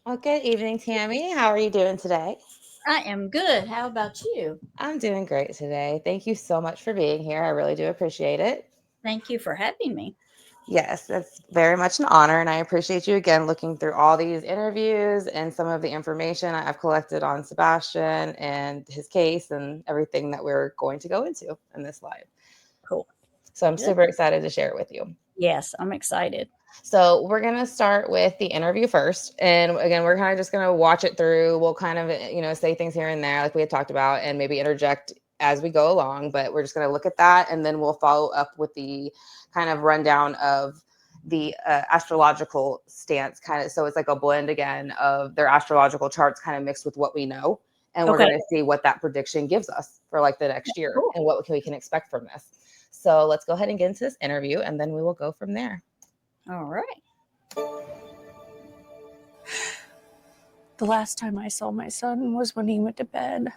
Well, good evening, Tammy. How are you doing today? I am good. How about you? I'm doing great today. Thank you so much for being here. I really do appreciate it. Thank you for having me. Yes, that's very much an honor, and I appreciate you again looking through all these interviews and some of the information I've collected on Sebastian and his case and everything that we're going to go into in this live. Cool. So I'm Good. super excited to share it with you. Yes, I'm excited. So we're going to start with the interview first. And again, we're kind of just going to watch it through. We'll kind of, say things here and there like we had talked about and maybe interject as we go along. But we're just going to look at that. And then we'll follow up with the kind of rundown of the astrological stance kind of. So it's like a blend again of their astrological charts kind of mixed with what we know. And we're Okay. going to see what that prediction gives us for like the next year Cool. and what we can expect from this. So let's go ahead and get into this interview and then we will go from there. All right. The last time I saw my son was when he went to bed.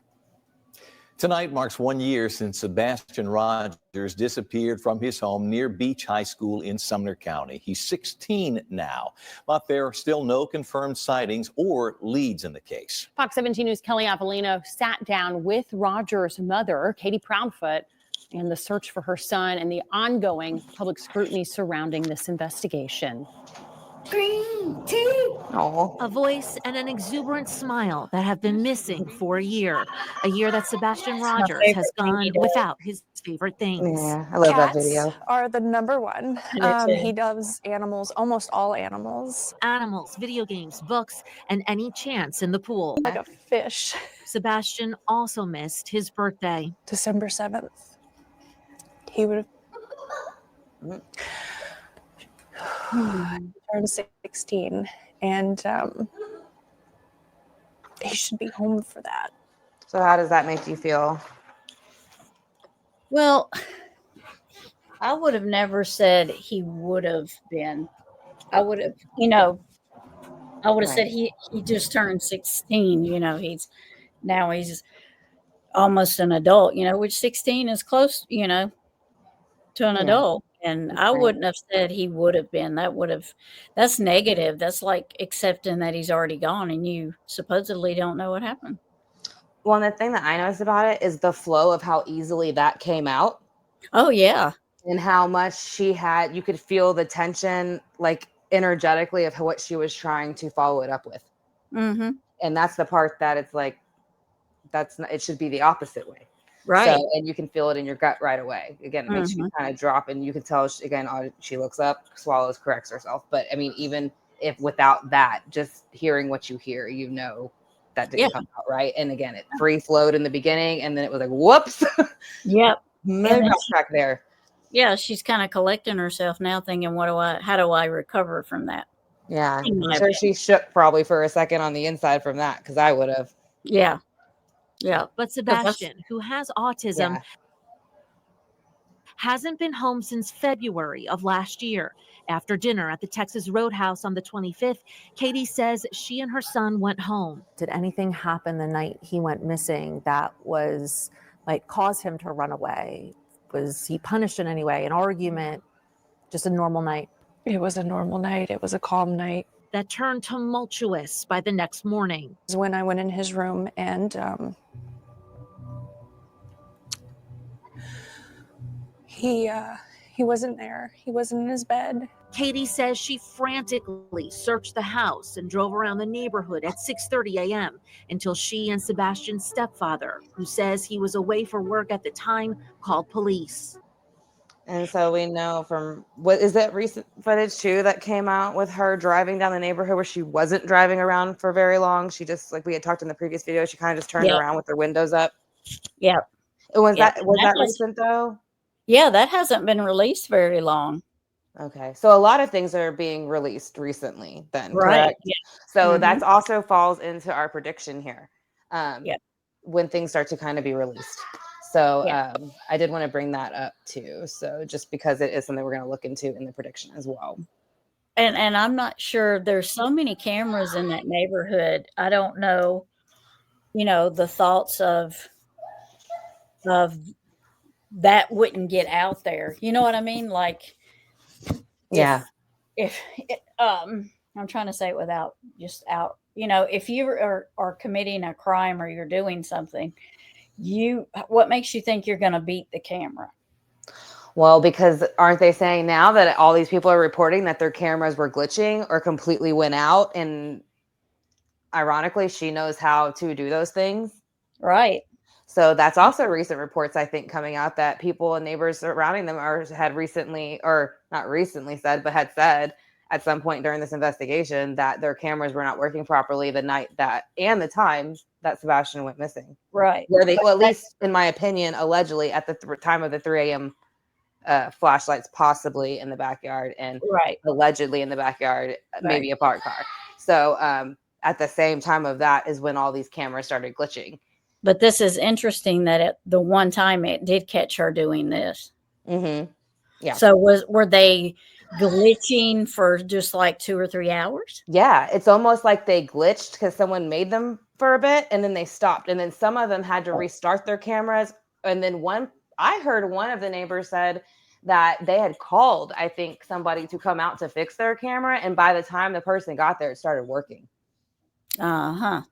Tonight marks 1 year since Sebastian Rogers disappeared from his home near Beach High School in Sumner County. He's 16 now, but there are still no confirmed sightings or leads in the case. Fox 17 News' Kelly Avellino sat down with Rogers' mother, Katie Proudfoot, and the search for her son and the ongoing public scrutiny surrounding this investigation. Green tea. Oh. A voice and an exuberant smile that have been missing for a year that Sebastian Rogers has gone without his favorite things. Yeah, I love that Cats video. are the number one. I do too. He loves animals, almost all animals. Animals, video games, books, and any chance in the pool. Like a fish. Sebastian also missed his birthday. December 7th. He would have turned 16, and he should be home for that. So how does that make you feel? Well, I would have never said he would have been. I would have, I would have said he just turned 16. He's almost an adult, which 16 is close, to an adult. And I wouldn't have said he would have been. That's negative. That's like accepting that he's already gone and you supposedly don't know what happened. Well, and the thing that I noticed about it is the flow of how easily that came out. Oh, yeah. And how much you could feel the tension, like energetically, of what she was trying to follow it up with. Mm-hmm. And that's the part that it's like, it should be the opposite way. Right. So, and you can feel it in your gut right away. Again, it makes you kind of drop, and you can tell, she looks up, swallows, corrects herself. But I mean, even if without that, just hearing what you hear, that didn't come out right. And again, it free flowed in the beginning, and then it was like, whoops. Yep. Back there. Yeah, she's kind of collecting herself now, thinking, how do I recover from that? Yeah, I'm sure she shook probably for a second on the inside from that, because I would have. Yeah. Yeah. But Sebastian, who has autism, hasn't been home since February of last year. After dinner at the Texas Roadhouse on the 25th, Katie says she and her son went home. Did anything happen the night he went missing that was like caused him to run away? Was he punished in any way? An argument? Just a normal night? It was a normal night. It was a calm night. That turned tumultuous by the next morning. It was when I went in his room and he wasn't there. He wasn't in his bed. Katie says she frantically searched the house and drove around the neighborhood at 6:30 a.m. until she and Sebastian's stepfather, who says he was away for work at the time, called police. And so we know from what is that recent footage too that came out with her driving down the neighborhood where she wasn't driving around for very long. She just, like we had talked in the previous video, she kind of just turned around with her windows up. Yeah. Was that recent though? Yeah, that hasn't been released very long. Okay. So a lot of things are being released recently then, correct? Yeah. So that's also falls into our prediction here. Yeah. When things start to kind of be released. So I did want to bring that up too. So just because it is something we're going to look into in the prediction as well. And I'm not sure, there's so many cameras in that neighborhood. I don't know, the thoughts of that wouldn't get out there. You know what I mean? Like, yeah. If I'm trying to say it without just out. You know, if you are committing a crime or you're doing something, what makes you think you're going to beat the camera? Well, because aren't they saying now that all these people are reporting that their cameras were glitching or completely went out? And ironically, she knows how to do those things. Right. So that's also recent reports, I think, coming out that people and neighbors surrounding them had recently, or not recently said, but had said at some point during this investigation that their cameras were not working properly the night that and the time that Sebastian went missing. Right. Where they, well, at least in my opinion, allegedly at the time of the 3 a.m. Flashlights possibly in the backyard and allegedly in the backyard, maybe a parked car. So at the same time of that is when all these cameras started glitching. But this is interesting that at the one time it did catch her doing this. Mm-hmm. Yeah. So were they glitching for just like 2 or 3 hours? Yeah, it's almost like they glitched because someone made them for a bit and then they stopped. And then some of them had to restart their cameras. And then I heard one of the neighbors said that they had called, I think, somebody to come out to fix their camera. And by the time the person got there, it started working. Uh-huh.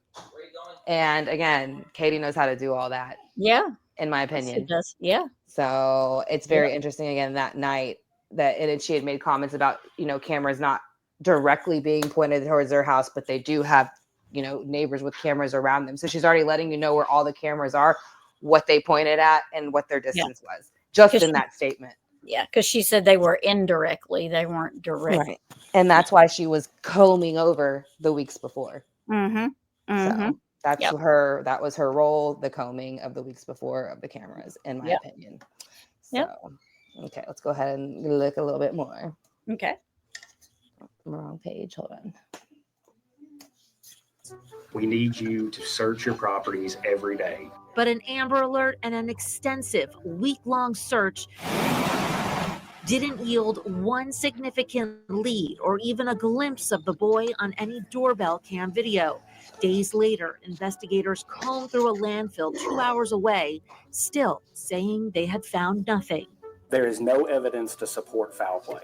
And again, Katie knows how to do all that. Yeah. In my opinion. She does. Yeah. So it's very interesting again that night that she had made comments about, cameras not directly being pointed towards their house, but they do have, neighbors with cameras around them. So she's already letting you know where all the cameras are, what they pointed at, and what their distance was just in that statement. Yeah, because she said they were indirectly, they weren't direct. Right. And that's why she was combing over the weeks before. Mm-hmm. Mm-hmm. So that was her role, the combing of the weeks before of the cameras, in my opinion. So, okay, let's go ahead and look a little bit more. Okay. Wrong page. Hold on. We need you to search your properties every day. But an Amber Alert and an extensive week-long search didn't yield one significant lead or even a glimpse of the boy on any doorbell cam video. Days later, investigators combed through a landfill 2 hours away, still saying they had found nothing. There is no evidence to support foul play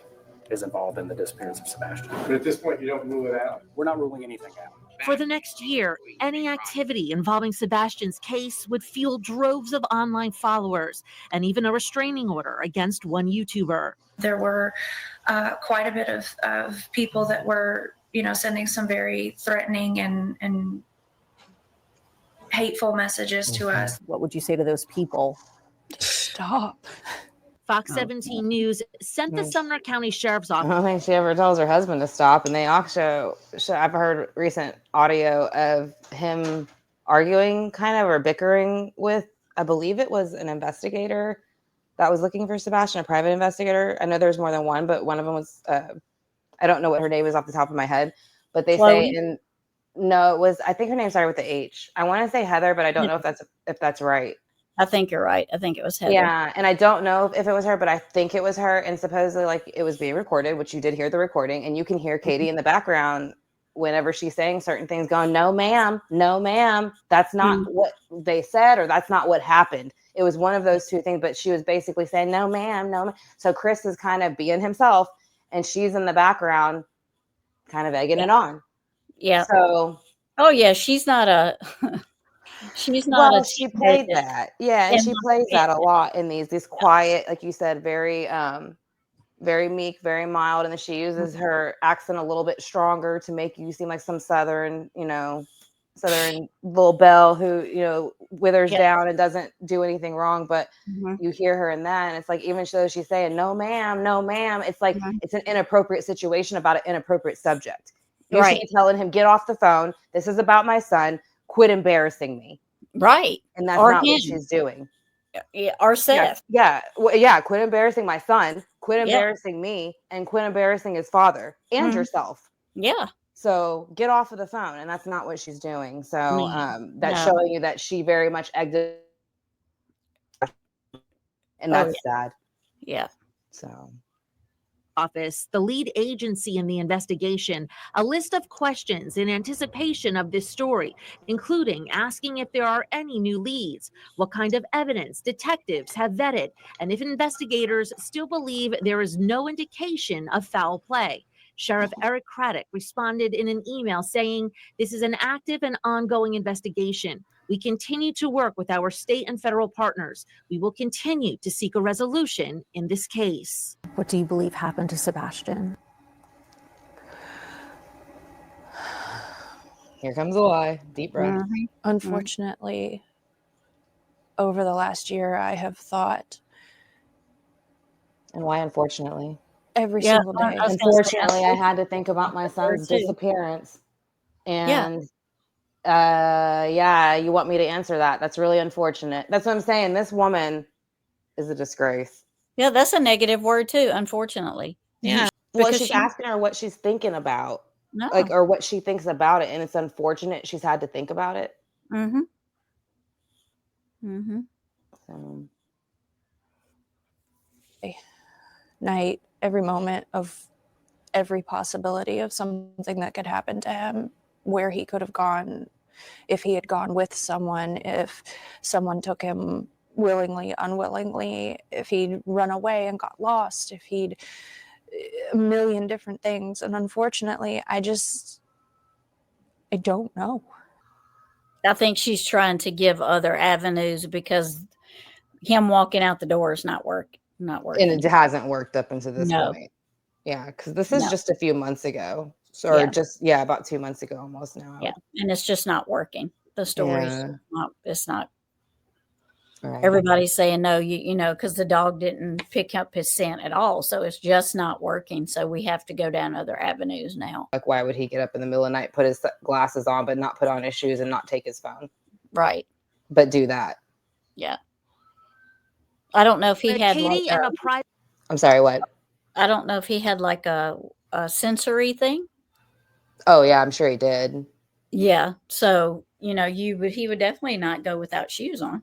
is involved in the disappearance of Sebastian. But at this point, you don't rule it out. We're not ruling anything out. For the next year, any activity involving Sebastian's case would fuel droves of online followers and even a restraining order against one YouTuber. There were quite a bit of people that were, sending some very threatening and hateful messages to us. What would you say to those people? Stop. Fox 17 News sent the Sumner County Sheriff's Office. I don't think she ever tells her husband to stop. And they also, I've heard recent audio of him arguing or bickering with, I believe it was an investigator that was looking for Sebastian, a private investigator. I know there's more than one, but one of them was, I don't know what her name is off the top of my head, but they Chloe? say, no, it was, I think her name started with the H. I want to say Heather, but I don't know if that's right. I think you're right. I think it was Heather. Yeah, and I don't know if it was her, but I think it was her. And supposedly, it was being recorded, which you did hear the recording, and you can hear Katie in the background whenever she's saying certain things, going, "No, ma'am, that's not what they said, or that's not what happened." It was one of those two things, but she was basically saying, "No, ma'am, no." So Chris is kind of being himself, and she's in the background, kind of egging it on. Yeah. So, she's not a. She's not. She played that, and she plays that a lot in these quiet, like you said, very, very meek, very mild, and then she uses her accent a little bit stronger to make you seem like some southern little belle who withers down and doesn't do anything wrong, but you hear her in that, and it's like even though she's saying no, ma'am, it's like it's an inappropriate situation about an inappropriate subject. You should be telling him, get off the phone. This is about my son. Quit embarrassing me. Right. And that's not what she's doing. Yeah, or Seth. Yeah. Well, quit embarrassing my son. Quit embarrassing me. And quit embarrassing his father and yourself. Yeah. So get off of the phone. And that's not what she's doing. So that's showing you that she very much egged it. And that's sad. Yeah. So. Office, the lead agency in the investigation, a list of questions in anticipation of this story, including asking if there are any new leads, what kind of evidence detectives have vetted, and if investigators still believe there is no indication of foul play. Sheriff Eric Craddock responded in an email saying, "This is an active and ongoing investigation. We continue to work with our state and federal partners. We will continue to seek a resolution in this case." What do you believe happened to Sebastian? Here comes a lie. Deep breath. Unfortunately, over the last year, I have thought And why, unfortunately? every Yeah, single day. I was gonna say, Unfortunately, I had to think about my son's too. disappearance. And yeah, you want me to answer that? That's really unfortunate. That's what I'm saying. This woman is a disgrace. Yeah, that's a negative word too, unfortunately. Yeah. Well, Because she's she- asking her what she's thinking about. No. Like, or what she thinks about it. And it's unfortunate she's had to think about it. Mm-hmm. Mm-hmm. So. Night, every moment of every possibility of something that could happen to him, where he could have gone, if he had gone with someone, if someone took him willingly, unwillingly, if he'd run away and got lost, if he'd a million different things. And unfortunately, I don't know. I think she's trying to give other avenues because him walking out the door is not working. And it hasn't worked up until this No. point. Yeah, because this is No. just a few months ago. So, or just, about 2 months ago almost now. Yeah, and it's just not working. The story's it's not. Right. Everybody's saying no, you know, because the dog didn't pick up his scent at all. So it's just not working. So we have to go down other avenues now. Like, why would he get up in the middle of the night, put his glasses on, but not put on his shoes and not take his phone? Right. But do that. Yeah. I don't know if he had Katie like and a private. I'm sorry, what? I don't know if he had like a sensory thing. Oh, yeah, I'm sure he did. Yeah. So, you know, he would definitely not go without shoes on.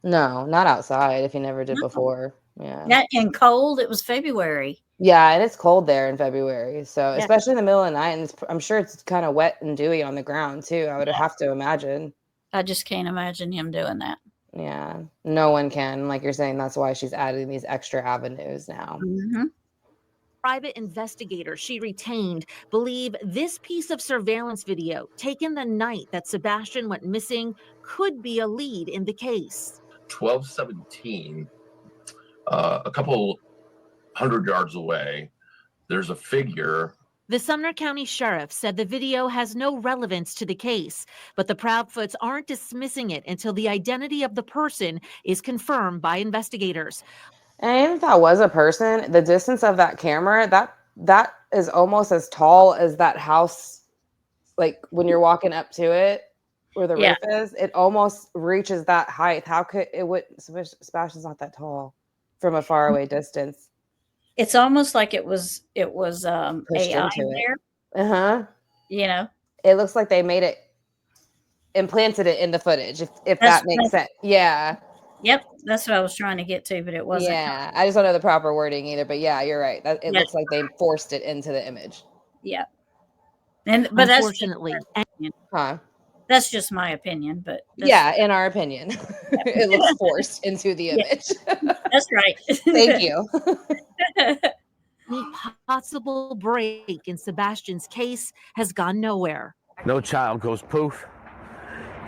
No, not outside if he never did No. before. Yeah. And cold. It was February. Yeah, and it's cold there in February. So, especially in the middle of the night, and I'm sure it's kind of wet and dewy on the ground too. I would have to imagine. I just can't imagine him doing that. Yeah, no one can. Like you're saying, that's why she's adding these extra avenues now. Mm-hmm. Private investigators she retained believe this piece of surveillance video taken the night that Sebastian went missing could be a lead in the case. 1217, a couple 100 yards away, there's a figure. The Sumner County Sheriff said the video has no relevance to the case, but the Proudfoots aren't dismissing it until the identity of the person is confirmed by investigators. And even if that was a person, the distance of that camera, that is almost as tall as that house. Like when you're walking up to it, where the roof is, it almost reaches that height. How could it would? Sebastian's not that tall from a faraway distance. It's almost like it was Pushed AI into it. there. You know, it looks like they made it, implanted it in the footage. If that makes sense. Yeah. Yep, that's what I was trying to get to, but it wasn't. Yeah, I just don't know the proper wording either. But yeah, you're right. It looks like they forced it into the image. Yeah, but unfortunately, that's just my opinion. But in our opinion, it looks forced into the image. That's right. Thank you. Any possible break in Sebastian's case has gone nowhere. No child goes poof.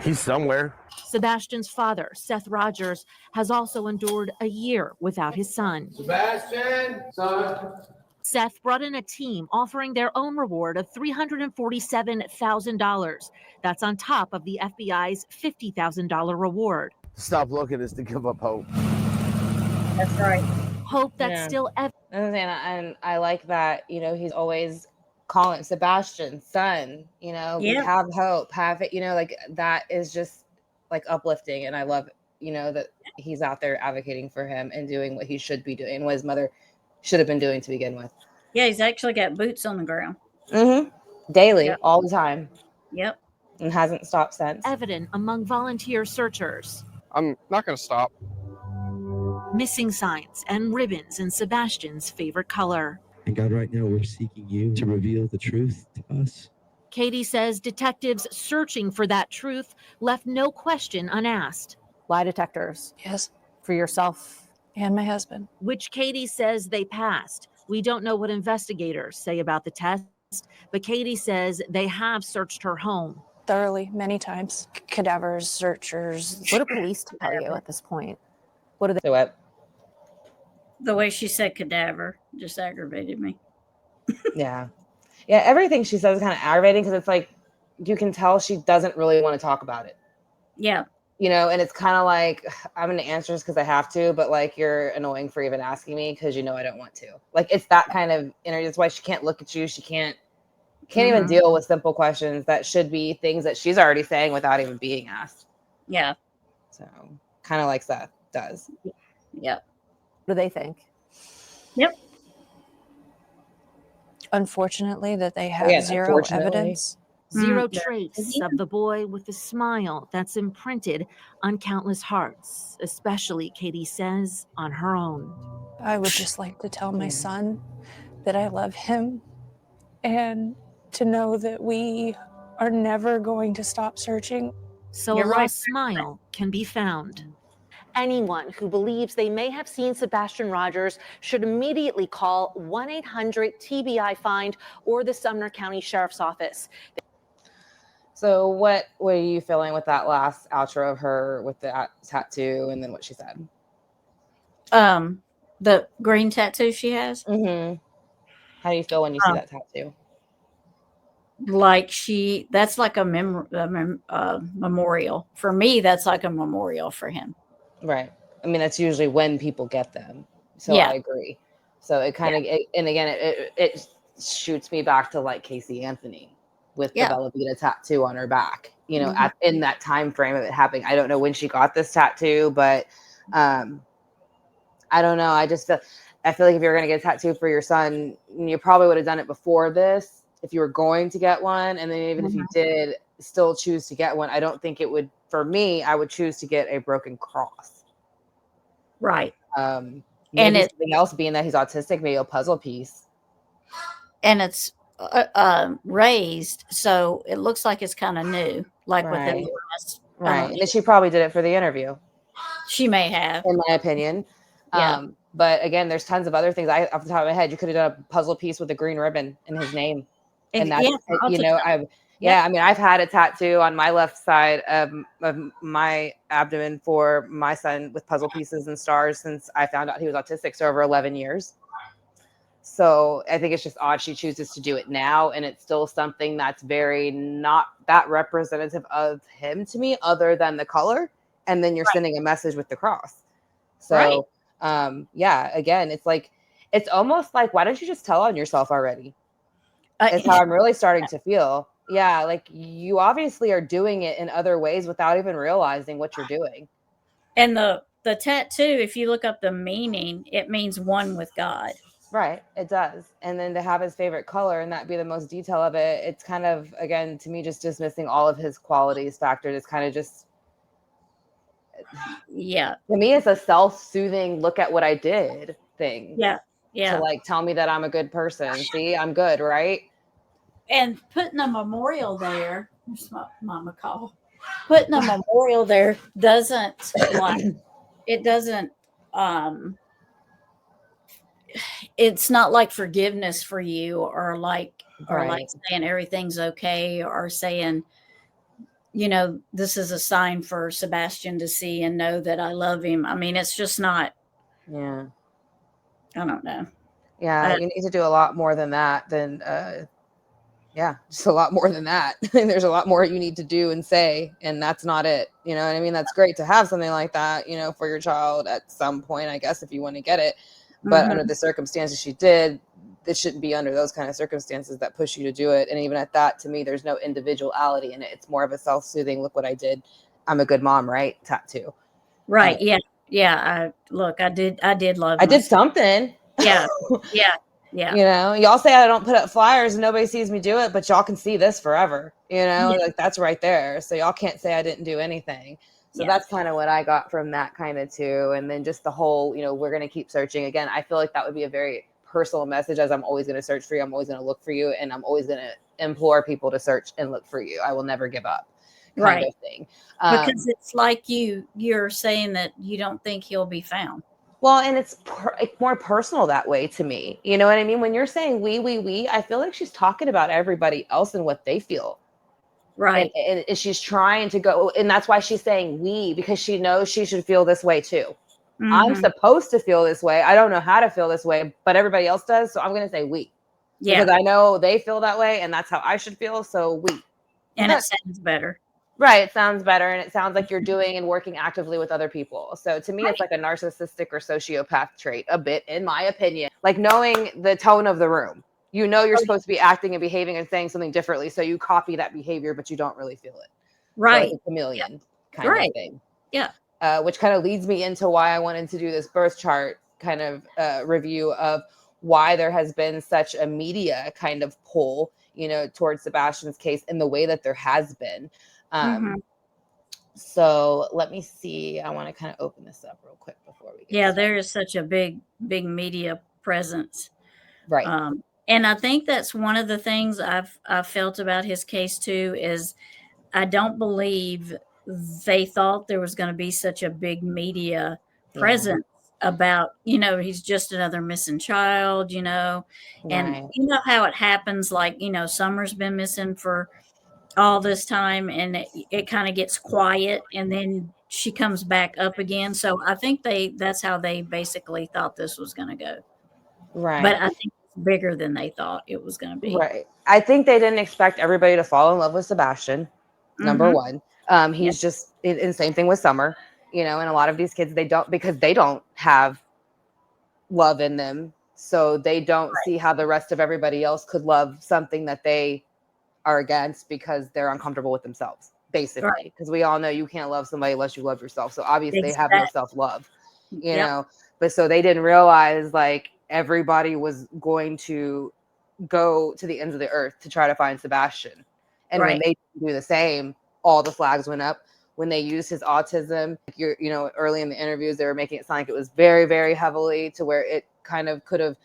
He's somewhere. Sebastian's father, Seth Rogers, has also endured a year without his son. Sebastian, son. Seth brought in a team offering their own reward of $347,000. That's on top of the FBI's $50,000 reward. Stop looking is to give up hope. That's right. Hope that's still and I like that, he's always calling Sebastian son, we have hope, have it, like that is just like uplifting. And I love, that he's out there advocating for him and doing what he should be doing, what his mother should have been doing to begin with. Yeah, he's actually got boots on the ground. Daily, all the time. Yep. And hasn't stopped since. Evident among volunteer searchers. I'm not going to stop. Missing signs and ribbons in Sebastian's favorite color. And God, right now we're seeking you to reveal the truth to us. Katie says detectives searching for that truth left no question unasked. Lie detectors. Yes. For yourself and my husband. Which Katie says they passed. We don't know what investigators say about the test, but Katie says they have searched her home thoroughly, many times. Cadavers, searchers. What do police tell you at this point? What do they? So what? The way she said cadaver just aggravated me. Yeah. Yeah, everything she says is kind of aggravating because it's like you can tell she doesn't really want to talk about it. Yeah. And it's kind of like I'm going to answer this because I have to, but like you're annoying for even asking me because I don't want to. Like it's that kind of energy. That's why she can't look at you. She can't even deal with simple questions that should be things that she's already saying without even being asked. Yeah. So kind of like Seth does. Yep. What do they think? Yep. Unfortunately, that they have zero evidence. Zero trace of the boy with the smile that's imprinted on countless hearts, especially, Katie says, on her own. I would just like to tell my son that I love him and to know that we are never going to stop searching. So a lost smile can be found. Anyone who believes they may have seen Sebastian Rogers should immediately call 1-800-TBI-FIND or the Sumner County Sheriff's Office. So what were you feeling with that last outro of her with the tattoo and then what she said? The green tattoo she has. Mm-hmm. How do you feel when you see that tattoo? Like that's like a memorial. For me, that's like a memorial for him. Right. I mean, that's usually when people get them. So Yeah. I agree. So it kind of, and again, it shoots me back to like Casey Anthony with the Bella Vita tattoo on her back, in that time frame of it happening. I don't know when she got this tattoo, but I don't know. I feel like if you're going to get a tattoo for your son, you probably would have done it before this if you were going to get one. And then even if you did still choose to get one, I don't think it would, for me, I would choose to get a broken cross. Right. And something else being that he's autistic, maybe a puzzle piece. And it's raised, so it looks like it's kind of new, like within the last. Right. And she probably did it for the interview. She may have. In my opinion. Yeah. But again, there's tons of other things. Off the top of my head, you could have done a puzzle piece with a green ribbon in his name. And that's, I mean, I've had a tattoo on my left side of my abdomen for my son with puzzle pieces and stars since I found out he was autistic. So over 11 years. So I think it's just odd she chooses to do it now. And it's still something that's very not that representative of him to me, other than the color. And then you're sending a message with the cross. So, again, it's like, it's almost like, why don't you just tell on yourself already? It's how I'm really starting to feel. Yeah, like you obviously are doing it in other ways without even realizing what you're doing. And the tattoo, if you look up the meaning, it means one with God. Right, it does. And then to have his favorite color and that be the most detail of it, it's kind of, again, to me, just dismissing all of his qualities factored. It's kind of just, to me, it's a self-soothing look at what I did thing. To like tell me that I'm a good person. See, I'm good, right? And putting a memorial there, here's my mama call. Putting a memorial there doesn't it's not like forgiveness for you or like saying everything's okay or saying, this is a sign for Sebastian to see and know that I love him. I mean, it's just not. Yeah. I don't know. Yeah, you need to do a lot more than that. Just a lot more than that. There's a lot more you need to do and say, and that's not it. You know what I mean? That's great to have something like that, for your child at some point, I guess, if you want to get it. But under the circumstances she did, it shouldn't be under those kind of circumstances that push you to do it. And even at that, to me, there's no individuality in it. It's more of a self-soothing, look what I did. I'm a good mom, right? Tattoo. Right. Yeah. I did love I did something. Yeah. Y'all say I don't put up flyers and nobody sees me do it, but y'all can see this forever, like that's right there. So y'all can't say I didn't do anything. So that's kind of what I got from that kind of too. And then just the whole, we're going to keep searching again. I feel like that would be a very personal message, as I'm always going to search for you. I'm always going to look for you. And I'm always going to implore people to search and look for you. I will never give up kind of thing. Because it's like you're saying that you don't think he'll be found. Well, and it's more personal that way to me. You know what I mean? When you're saying we, I feel like she's talking about everybody else and what they feel. Right. And she's trying to go, and that's why she's saying we, because she knows she should feel this way too. I'm supposed to feel this way. I don't know how to feel this way, but everybody else does. So I'm going to say we, because I know they feel that way and that's how I should feel. So we. And it sounds better. Right. It sounds better. And it sounds like you're doing and working actively with other people. So to me, it's like a narcissistic or sociopath trait a bit, in my opinion, like knowing the tone of the room. You know, you're supposed to be acting and behaving and saying something differently. So you copy that behavior, but you don't really feel it. Right. So like a chameleon kind of thing. Yeah. Which kind of leads me into why I wanted to do this birth chart kind of review of why there has been such a media kind of pull, you know, towards Sebastian's case in the way that there has been. So let me see. I want to kind of open this up real quick before we get started. There is such a big media presence. Right. And I think that's one of the things I've felt about his case too, is I don't believe they thought there was going to be such a big media presence about, you know, he's just another missing child, you know, and you know how it happens. Like, you know, Summer's been missing for all this time and it kind of gets quiet and then she comes back up again. So I think that's how they basically thought this was going to go. Right. But I think it's bigger than they thought it was going to be. Right. I think they didn't expect everybody to fall in love with Sebastian. Number one. He's just, and same thing with Summer, you know, and a lot of these kids, they don't have love in them. So they don't see how the rest of everybody else could love something that they are against because they're uncomfortable with themselves, basically. Because we all know you can't love somebody unless you love yourself. So obviously they have no self-love, you know, but so they didn't realize like everybody was going to go to the ends of the earth to try to find Sebastian. And when they do the same, all the flags went up. When they used his autism, you know, early in the interviews, they were making it sound like it was very, very heavily to where it kind of could have,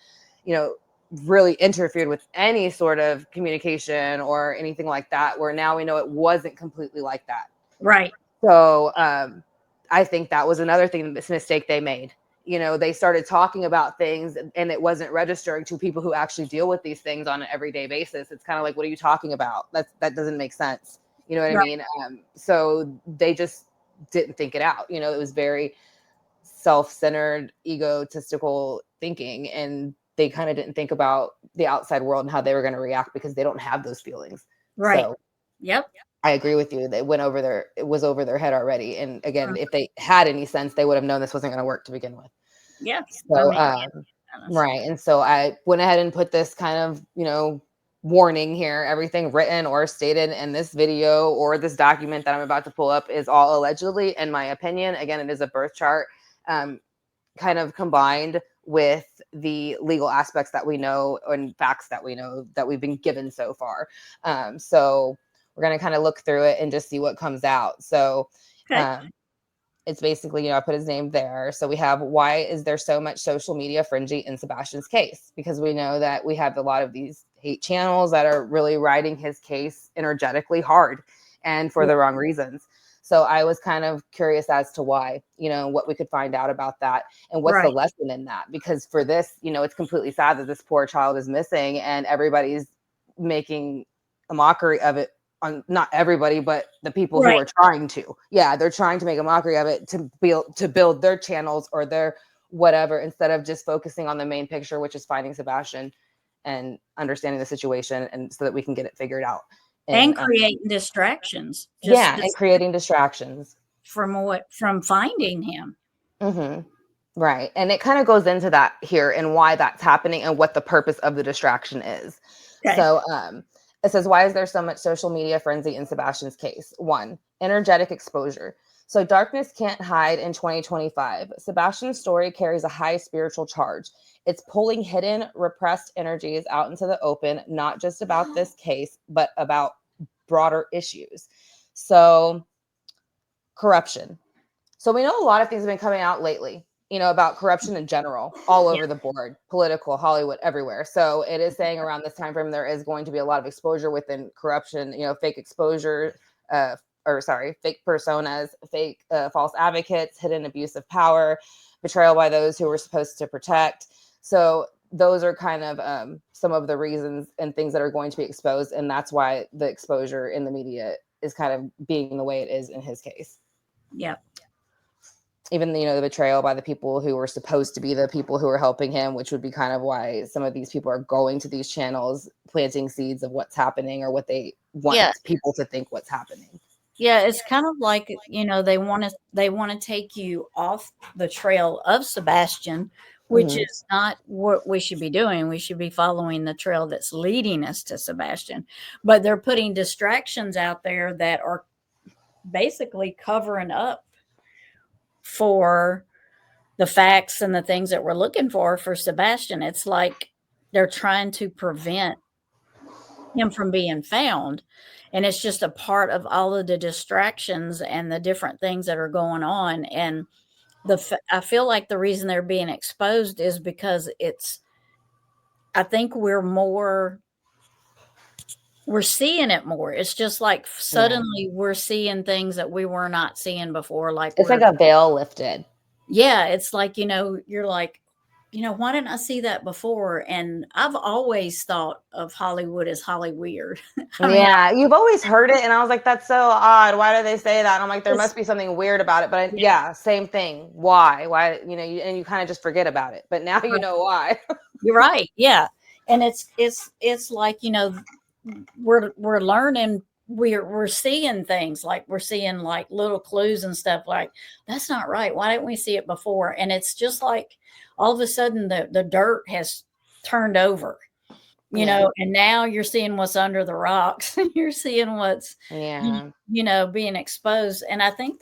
you know, really interfered with any sort of communication or anything like that, where now we know it wasn't completely like that. Right. So I think that was another thing, this mistake they made. You know, they started talking about things and it wasn't registering to people who actually deal with these things on an everyday basis. It's kind of like, what are you talking about? That doesn't make sense. You know what I mean? So they just didn't think it out. You know, it was very self-centered, egotistical thinking. And they kind of didn't think about the outside world and how they were going to react because they don't have those feelings. Right. So, yep. I agree with you. They went over it was over their head already. And again, if they had any sense, they would have known this wasn't going to work to begin with. Yeah. So, right. And so I went ahead and put this kind of, you know, warning here. Everything written or stated in this video or this document that I'm about to pull up is all allegedly, in my opinion. Again, it is a birth chart, kind of combined with the legal aspects that we know and facts that we know that we've been given so far. So we're going to kind of look through it and just see what comes out. So it's basically, you know, I put his name there. So we have, why is there so much social media frenzy in Sebastian's case? Because we know that we have a lot of these hate channels that are really riding his case energetically hard and for the wrong reasons. So I was kind of curious as to why, you know, what we could find out about that and what's the lesson in that. Because for this, you know, it's completely sad that this poor child is missing and everybody's making a mockery of it. On not everybody, but the people who are trying to. Yeah, they're trying to make a mockery of it to build their channels or their whatever, instead of just focusing on the main picture, which is finding Sebastian and understanding the situation, and so that we can get it figured out. And creating distractions. And creating distractions from finding him. Right. And it kind of goes into that here and why that's happening and what the purpose of the distraction is. So it says, why is there so much social media frenzy in Sebastian's case? 1, energetic exposure. So darkness can't hide in 2025. Sebastian's story carries a high spiritual charge. It's pulling hidden, repressed energies out into the open, not just about this case, but about broader issues. So corruption. So we know a lot of things have been coming out lately, you know, about corruption in general, all over the board, political, Hollywood, everywhere. So it is saying around this time frame, there is going to be a lot of exposure within corruption, you know, fake exposure, fake personas, fake false advocates, hidden abuse of power, betrayal by those who were supposed to protect. So those are kind of some of the reasons and things that are going to be exposed. And that's why the exposure in the media is kind of being the way it is in his case. Yeah. Even, the betrayal by the people who were supposed to be the people who are helping him, which would be kind of why some of these people are going to these channels, planting seeds of what's happening or what they want people to think what's happening. Yeah, it's kind of like, they want to take you off the trail of Sebastian, which is not what we should be doing. We should be following the trail that's leading us to Sebastian. But they're putting distractions out there that are basically covering up for the facts and the things that we're looking for Sebastian. It's like they're trying to prevent him from being found. And it's just a part of all of the distractions and the different things that are going on. And I feel like the reason they're being exposed is because I think we're seeing it more. It's just like suddenly we're seeing things that we were not seeing before. Like it's like a veil lifted. Yeah. It's like, you're like, why didn't I see that before? And I've always thought of Hollywood as Holly weird. You've always heard it. And I was like, that's so odd. Why do they say that? And I'm like, there must be something weird about it. But same thing. Why? And you kind of just forget about it. But now you know why. You're right. Yeah. And it's like, we're learning, we're seeing things, like we're seeing like little clues and stuff, like that's not right. Why didn't we see it before? And it's just like all of a sudden the dirt has turned over, and now you're seeing what's under the rocks and you're seeing what's, being exposed. And I think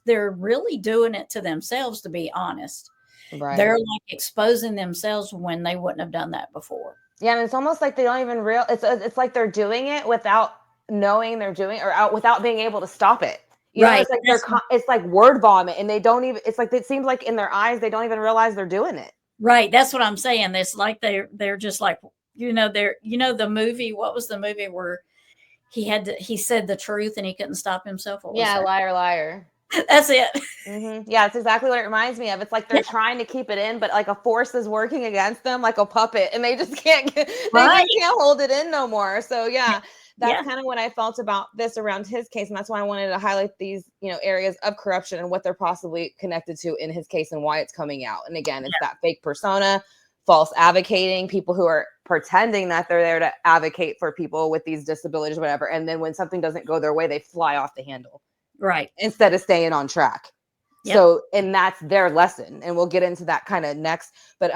they're really doing it to themselves, to be honest. Right. They're like exposing themselves when they wouldn't have done that before. Yeah. And it's almost like they don't even it's like they're doing it without knowing they're doing, or without being able to stop it. It's like it's like word vomit, and they don't even. It's like it seems like in their eyes they don't even realize they're doing it. Right, that's what I'm saying. It's like they're just like, the movie. What was the movie where he said the truth and he couldn't stop himself? Liar, liar. That's it. Mm-hmm. Yeah, it's exactly what it reminds me of. It's like they're trying to keep it in, but like a force is working against them, like a puppet, and they just can't. They just can't hold it in no more. So that's kind of what I felt about this around his case. And that's why I wanted to highlight these, areas of corruption and what they're possibly connected to in his case and why it's coming out. And again, it's that fake persona, false advocating, people who are pretending that they're there to advocate for people with these disabilities or whatever. And then when something doesn't go their way, they fly off the handle. Right. Instead of staying on track. Yep. So, and that's their lesson. And we'll get into that kind of next. But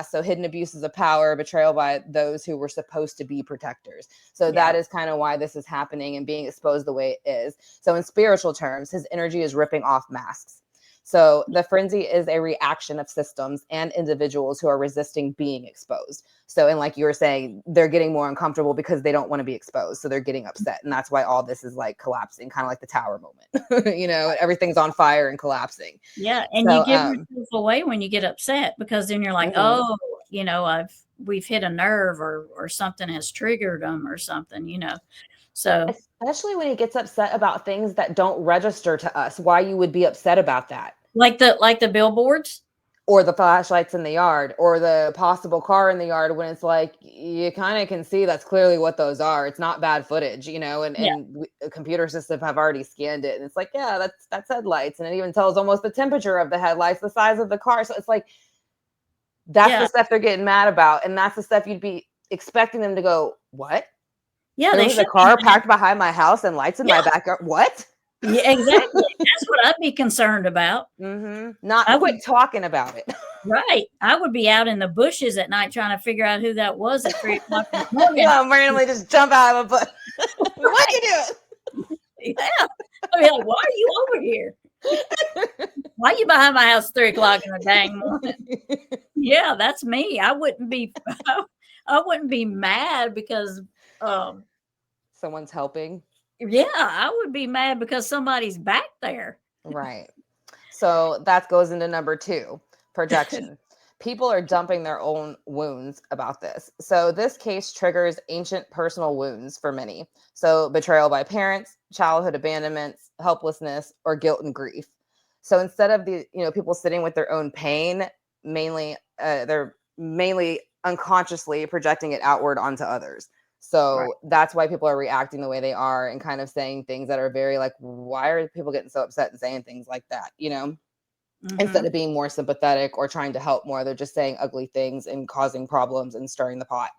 so hidden abuses of power, betrayal by those who were supposed to be protectors. So that is kind of why this is happening and being exposed the way it is. So in spiritual terms, his energy is ripping off masks. So the frenzy is a reaction of systems and individuals who are resisting being exposed. So, and like you were saying, they're getting more uncomfortable because they don't want to be exposed. So they're getting upset. And that's why all this is like collapsing, kind of like the tower moment, everything's on fire and collapsing. Yeah. And you give yourself away when you get upset, because then you're like, we've hit a nerve or something has triggered them or something, So especially when he gets upset about things that don't register to us, why you would be upset about that. Like the billboards? Or the flashlights in the yard, or the possible car in the yard, when it's like, you kind of can see that's clearly what those are. It's not bad footage, and the computer system have already scanned it. And it's like, that's headlights. And it even tells almost the temperature of the headlights, the size of the car. So it's like, that's the stuff they're getting mad about. And that's the stuff you'd be expecting them to go, what? Yeah, there's a car parked behind my house and lights in my backyard. What? Yeah, exactly. That's what I'd be concerned about. Not quit talking about it. Right. I would be out in the bushes at night trying to figure out who that was at 3 o'clock in the morning. Randomly just jump out of a bush. What you doing? Yeah. I mean, like, why are you over here? Why are you behind my house at 3 o'clock in the dang morning? Yeah, that's me. I wouldn't be mad because someone's helping. Yeah, I would be mad because somebody's back there. Right. So that goes into number 2, projection. People are dumping their own wounds about this. So this case triggers ancient personal wounds for many. So betrayal by parents, childhood abandonments, helplessness, or guilt and grief. So instead of the, people sitting with their own pain, mainly, they're mainly unconsciously projecting it outward onto others. So that's why people are reacting the way they are and kind of saying things that are very like, why are people getting so upset and saying things like that, instead of being more sympathetic or trying to help more, they're just saying ugly things and causing problems and stirring the pot.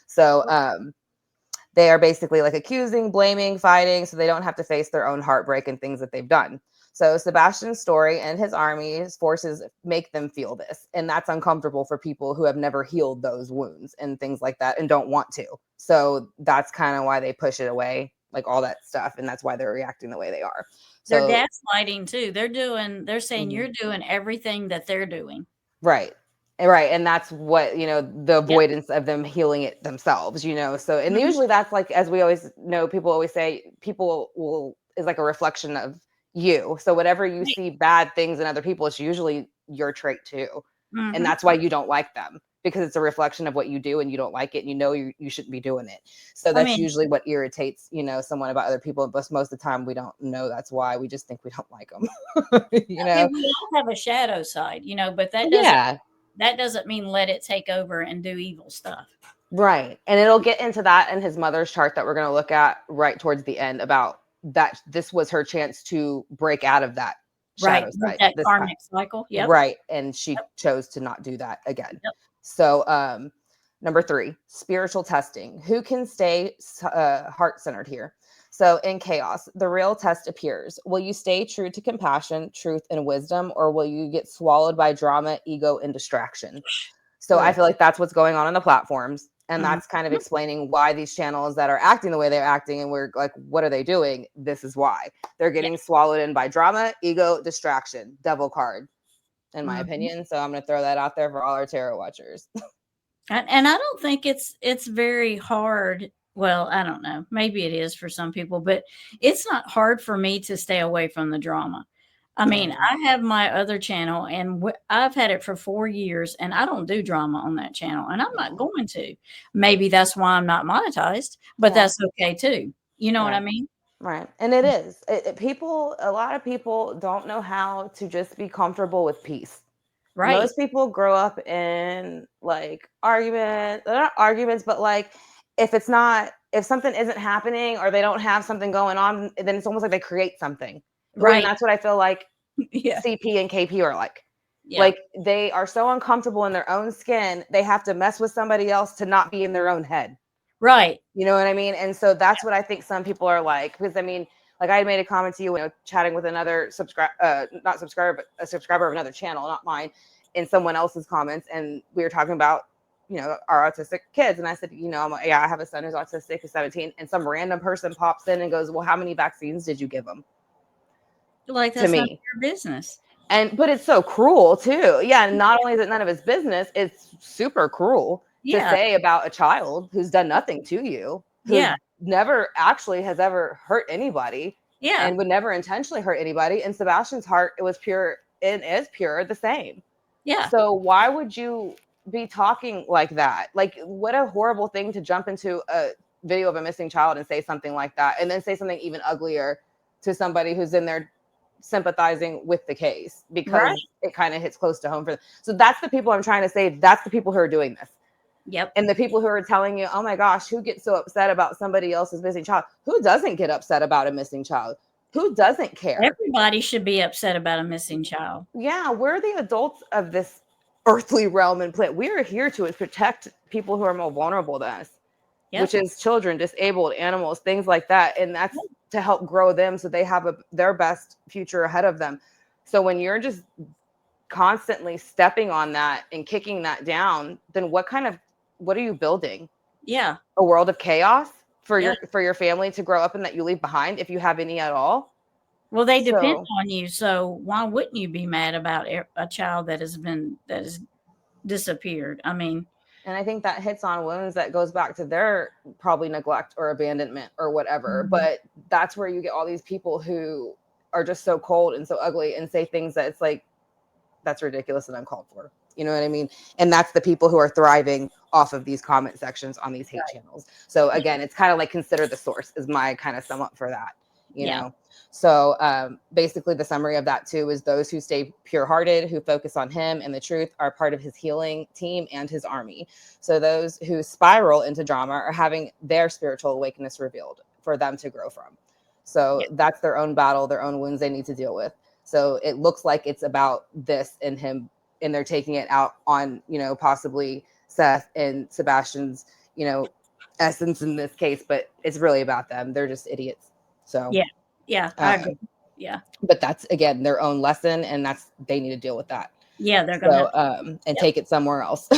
So they are basically like accusing, blaming, fighting, so they don't have to face their own heartbreak and things that they've done. So Sebastian's story and his army's forces make them feel this. And that's uncomfortable for people who have never healed those wounds and things like that and don't want to. So that's kind of why they push it away, like all that stuff. And that's why they're reacting the way they are. They're So gaslighting too. They're saying you're doing everything that they're doing. Right. And that's what, the avoidance of them healing it themselves, so, and usually that's like, as we always know, people always say people is like a reflection of you. So whatever you see bad things in other people, it's usually your trait too. And that's why you don't like them, because it's a reflection of what you do and you don't like it. And you shouldn't be doing it. So that's usually what irritates, someone about other people. But most of the time we don't know that's why. We just think we don't like them. We all have a shadow side, but that doesn't mean let it take over and do evil stuff. Right. And it'll get into that in his mother's chart that we're going to look at right towards the end, about that this was her chance to break out of that shadow side. That karmic cycle. Yep. Right. And she chose to not do that again. Yep. So number 3, spiritual testing. Who can stay heart-centered here? So in chaos, the real test appears. Will you stay true to compassion, truth, and wisdom, or will you get swallowed by drama, ego, and distraction? So I feel like that's what's going on the platforms. And that's kind of explaining why these channels that are acting the way they're acting, and we're like, what are they doing? This is why. They're getting swallowed in by drama, ego, distraction, devil card, in my opinion. So I'm going to throw that out there for all our tarot watchers. And I don't think it's very hard. Well, I don't know. Maybe it is for some people, but it's not hard for me to stay away from the drama. I mean, I have my other channel, and I've had it for 4 years, and I don't do drama on that channel, and I'm not going to. Maybe that's why I'm not monetized, but that's okay too. You know what I mean? Right. And it is. A lot of people don't know how to just be comfortable with peace. Right. Most people grow up in like not arguments, but like if something isn't happening or they don't have something going on, then it's almost like they create something. Right. And that's what I feel like CP and KP are like. Yeah. Like they are so uncomfortable in their own skin, they have to mess with somebody else to not be in their own head. Right. You know what I mean? And so that's what I think some people are like, because I mean, like I had made a comment to you, chatting with another not subscriber, but a subscriber of another channel, not mine, in someone else's comments. And we were talking about, our autistic kids. And I said, I have a son who's autistic, who's 17. And some random person pops in and goes, well, how many vaccines did you give him? Like that's not your business. But it's so cruel too. Yeah. And not only is it none of his business, it's super cruel to say about a child who's done nothing to you. Who never actually has ever hurt anybody. Yeah. And would never intentionally hurt anybody. And Sebastian's heart, it was pure and is pure the same. Yeah. So why would you be talking like that? Like what a horrible thing to jump into a video of a missing child and say something like that. And then say something even uglier to somebody who's in there sympathizing with the case, because it kind of hits close to home for them. So that's the people I'm trying to say. That's the people who are doing this. Yep. And the people who are telling you, oh my gosh, who gets so upset about somebody else's missing child? Who doesn't get upset about a missing child? Who doesn't care? Everybody should be upset about a missing child. Yeah, we're the adults of this earthly realm and planet. We are here to protect people who are more vulnerable than us, which is children, disabled, animals, things like that. And that's to help grow them so they have their best future ahead of them. So when you're just constantly stepping on that and kicking that down, then what are you building? Yeah. A world of chaos for your family to grow up in that you leave behind, if you have any at all? Well, they depend on you. So why wouldn't you be mad about a child that has disappeared? I mean, and I think that hits on wounds that goes back to their probably neglect or abandonment or whatever. Mm-hmm. But that's where you get all these people who are just so cold and so ugly and say things that it's like, that's ridiculous and uncalled for. You know what I mean? And that's the people who are thriving off of these comment sections on these hate channels. So again, it's kind of like consider the source is my kind of sum up for that. you Yeah. know? So basically the summary of that too is those who stay pure-hearted, who focus on him and the truth, are part of his healing team and his army. So those who spiral into drama are having their spiritual awakeness revealed for them to grow from. So that's their own battle, their own wounds they need to deal with. So it looks like it's about this and him, and they're taking it out on, you know, possibly Seth and Sebastian's, you know, essence in this case, but it's really about them. They're just idiots. So yeah, I agree. Yeah, but that's again their own lesson, and that's they need to deal with that. yeah, they're gonna have to, And take it somewhere else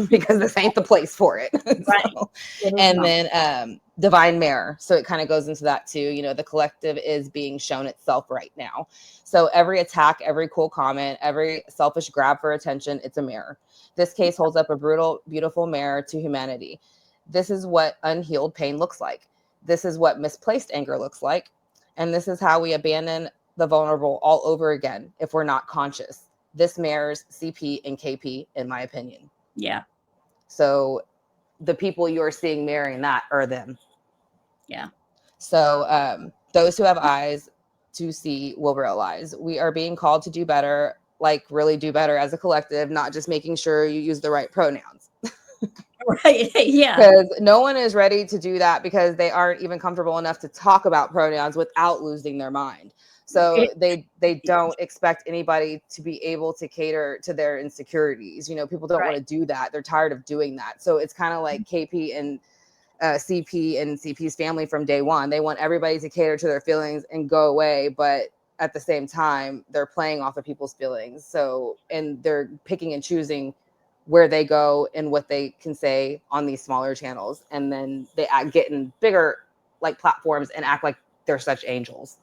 because this ain't the place for it. right. So, It is and not. then divine mirror. So it kind of goes into that too. You know, the collective is being shown itself right now. So every attack, every cool comment, every selfish grab for attention, it's a mirror. This case holds up a brutal, beautiful mirror to humanity. This is what unhealed pain looks like. This is what misplaced anger looks like. And this is how we abandon the vulnerable all over again if we're not conscious. This mirrors CP and KP, in my opinion. Yeah. So the people you're seeing mirroring that are them. Yeah. So those who have eyes to see will realize we are being called to do better, like really do better as a collective, not just making sure you use the right pronouns. Right. Yeah. Because no one is ready to do that because they aren't even comfortable enough to talk about pronouns without losing their mind. So they don't expect anybody to be able to cater to their insecurities. You know, people don't want to do that. They're tired of doing that. So it's kind of like KP and CP and CP's family from day one. They want everybody to cater to their feelings and go away. But at the same time, they're playing off of people's feelings. So, and they're picking and choosing where they go and what they can say on these smaller channels. And then they get in bigger like platforms and act like they're such angels.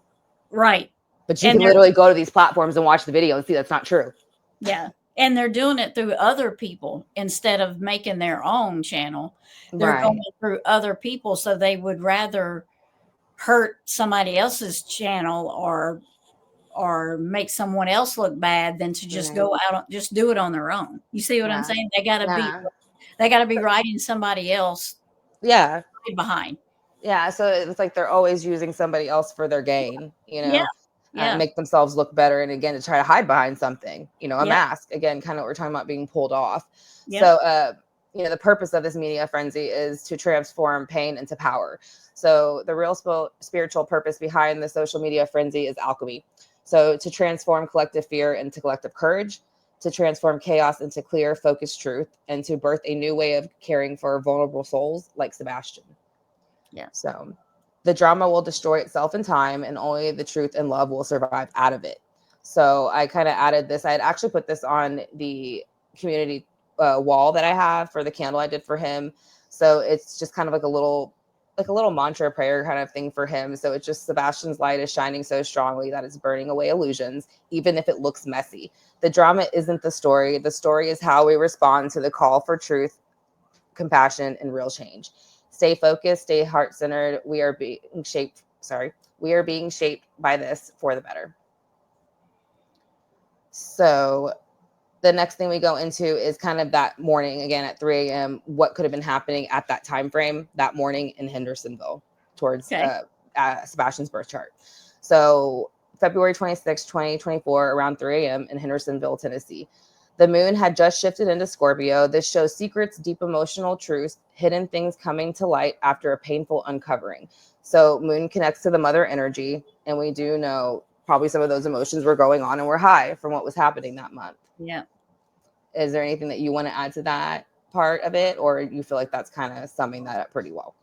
Right. But you can literally go to these platforms and watch the video and see that's not true. Yeah. And they're doing it through other people instead of making their own channel. They're going through other people. So they would rather hurt somebody else's channel or make someone else look bad than to just go out, just do it on their own. You see what I'm saying? They gotta be riding somebody else. Yeah. Behind. Yeah. So it's like they're always using somebody else for their gain, you know, make themselves look better. And again, to try to hide behind something, you know, a mask, again, kind of what we're talking about being pulled off. So, you know, the purpose of this media frenzy is to transform pain into power. So the real spiritual purpose behind the social media frenzy is alchemy. So to transform collective fear into collective courage, to transform chaos into clear, focused truth, and to birth a new way of caring for vulnerable souls like Sebastian. Yeah. So the drama will destroy itself in time, and only the truth and love will survive out of it. So I kind of added this. I had actually put this on the community wall that I have for the candle I did for him. So it's just kind of like a little mantra prayer kind of thing for him. So it's just Sebastian's light is shining so strongly that it's burning away illusions, even if it looks messy. The drama isn't the story. The story is how we respond to the call for truth, compassion, and real change. Stay focused, stay heart-centered. We are being shaped by this for the better. So the next thing we go into is kind of that morning, again at 3 a.m., what could have been happening at that time frame that morning in Hendersonville towards Sebastian's birth chart. So February 26, 2024, around 3 a.m. in Hendersonville, Tennessee. The moon had just shifted into Scorpio. This shows secrets, deep emotional truths, hidden things coming to light after a painful uncovering. So moon connects to the mother energy, and we do know probably some of those emotions were going on and were high from what was happening that month. Yeah. Is there anything that you want to add to that part of it, or you feel like that's kind of summing that up pretty well?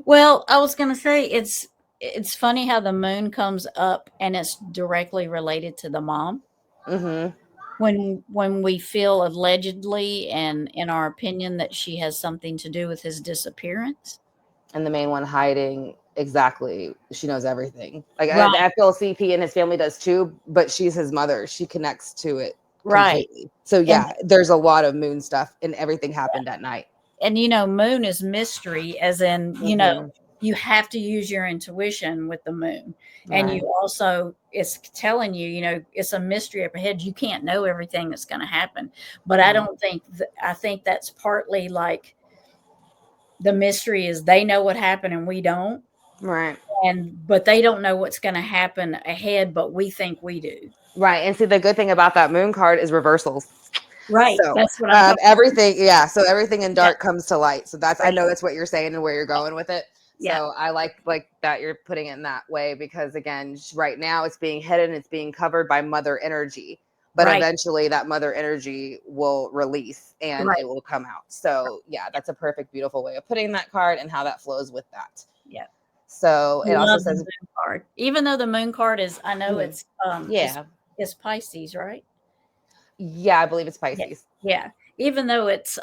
Well, I was going to say it's funny how the moon comes up and it's directly related to the mom. Mm-hmm. When we feel allegedly and in our opinion that she has something to do with his disappearance. And the main one hiding, exactly. She knows everything. Like I feel CP and his family does too, but she's his mother. She connects to it completely. So yeah, there's a lot of moon stuff and everything happened at night. And you know, moon is mystery, as in, you know, you have to use your intuition with the moon. And you also, it's telling you, you know, it's a mystery up ahead. You can't know everything that's going to happen. But I don't think, I think that's partly like the mystery is they know what happened and we don't. Right. But they don't know what's going to happen ahead, but we think we do. Right. And see, the good thing about that moon card is reversals. Right. So That's what I'm talking everything, yeah. So everything in dark comes to light. So that's, I Right. know that's what you're saying and where you're going with it. Yeah. So I like that you're putting it in that way, because again, right now it's being hidden, it's being covered by mother energy, but Right. eventually that mother energy will release and Right. it will come out. So yeah, that's a perfect, beautiful way of putting that card and how that flows with that. Yeah. So it also Love the says moon card. Even though the moon card is, I know it's it's Pisces, right? Yeah, I believe it's Pisces. Yeah. Even though it's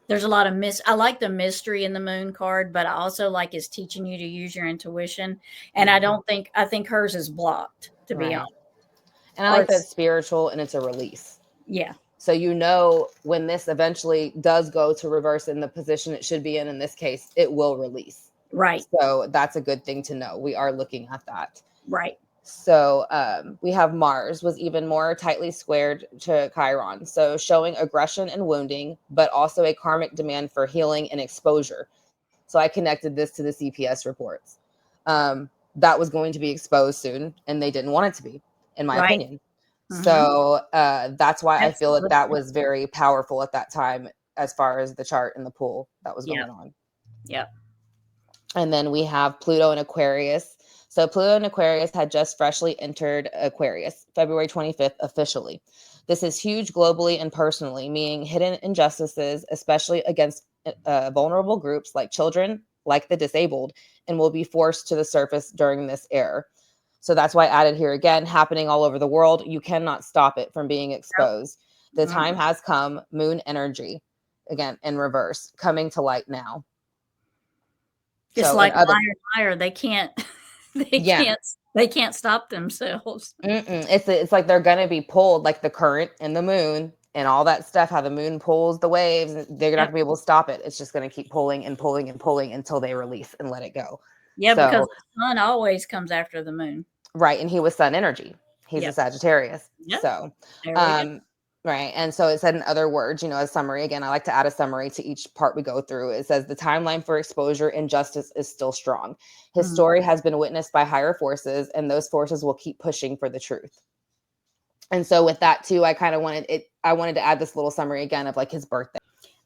there's a lot of I like the mystery in the moon card, but I also like it's teaching you to use your intuition. And I think hers is blocked, to be honest. And I like that it's spiritual and it's a release. Yeah. So when this eventually does go to reverse in the position it should be in this case, it will release. Right. So that's a good thing to know. We are looking at that. Right. So we have Mars was even more tightly squared to Chiron. So showing aggression and wounding, but also a karmic demand for healing and exposure. So I connected this to the CPS reports. That was going to be exposed soon, and they didn't want it to be, in my opinion. Mm-hmm. So that's why I feel that was very powerful at that time, as far as the chart and the pool that was going on. Yeah. And then we have Pluto in Aquarius. So Pluto in Aquarius had just freshly entered Aquarius, February 25th, officially. This is huge globally and personally, meaning hidden injustices, especially against vulnerable groups like children, like the disabled, and will be forced to the surface during this era. So that's why I added here again, happening all over the world. You cannot stop it from being exposed. The time has come, moon energy, again, in reverse, coming to light now. Just like liar, they can't stop themselves. It's like they're gonna be pulled, like the current and the moon and all that stuff, how the moon pulls the waves, they're not gonna be able to stop it. It's just gonna keep pulling and pulling and pulling until they release and let it go. Yeah, because the sun always comes after the moon. Right. And he was sun energy. He's a Sagittarius. Yep. So right. And so it said, in other words, a summary. Again, I like to add a summary to each part we go through. It says the timeline for exposure and justice is still strong. His story has been witnessed by higher forces, and those forces will keep pushing for the truth. And so with that too, I wanted to add this little summary again of like his birthday.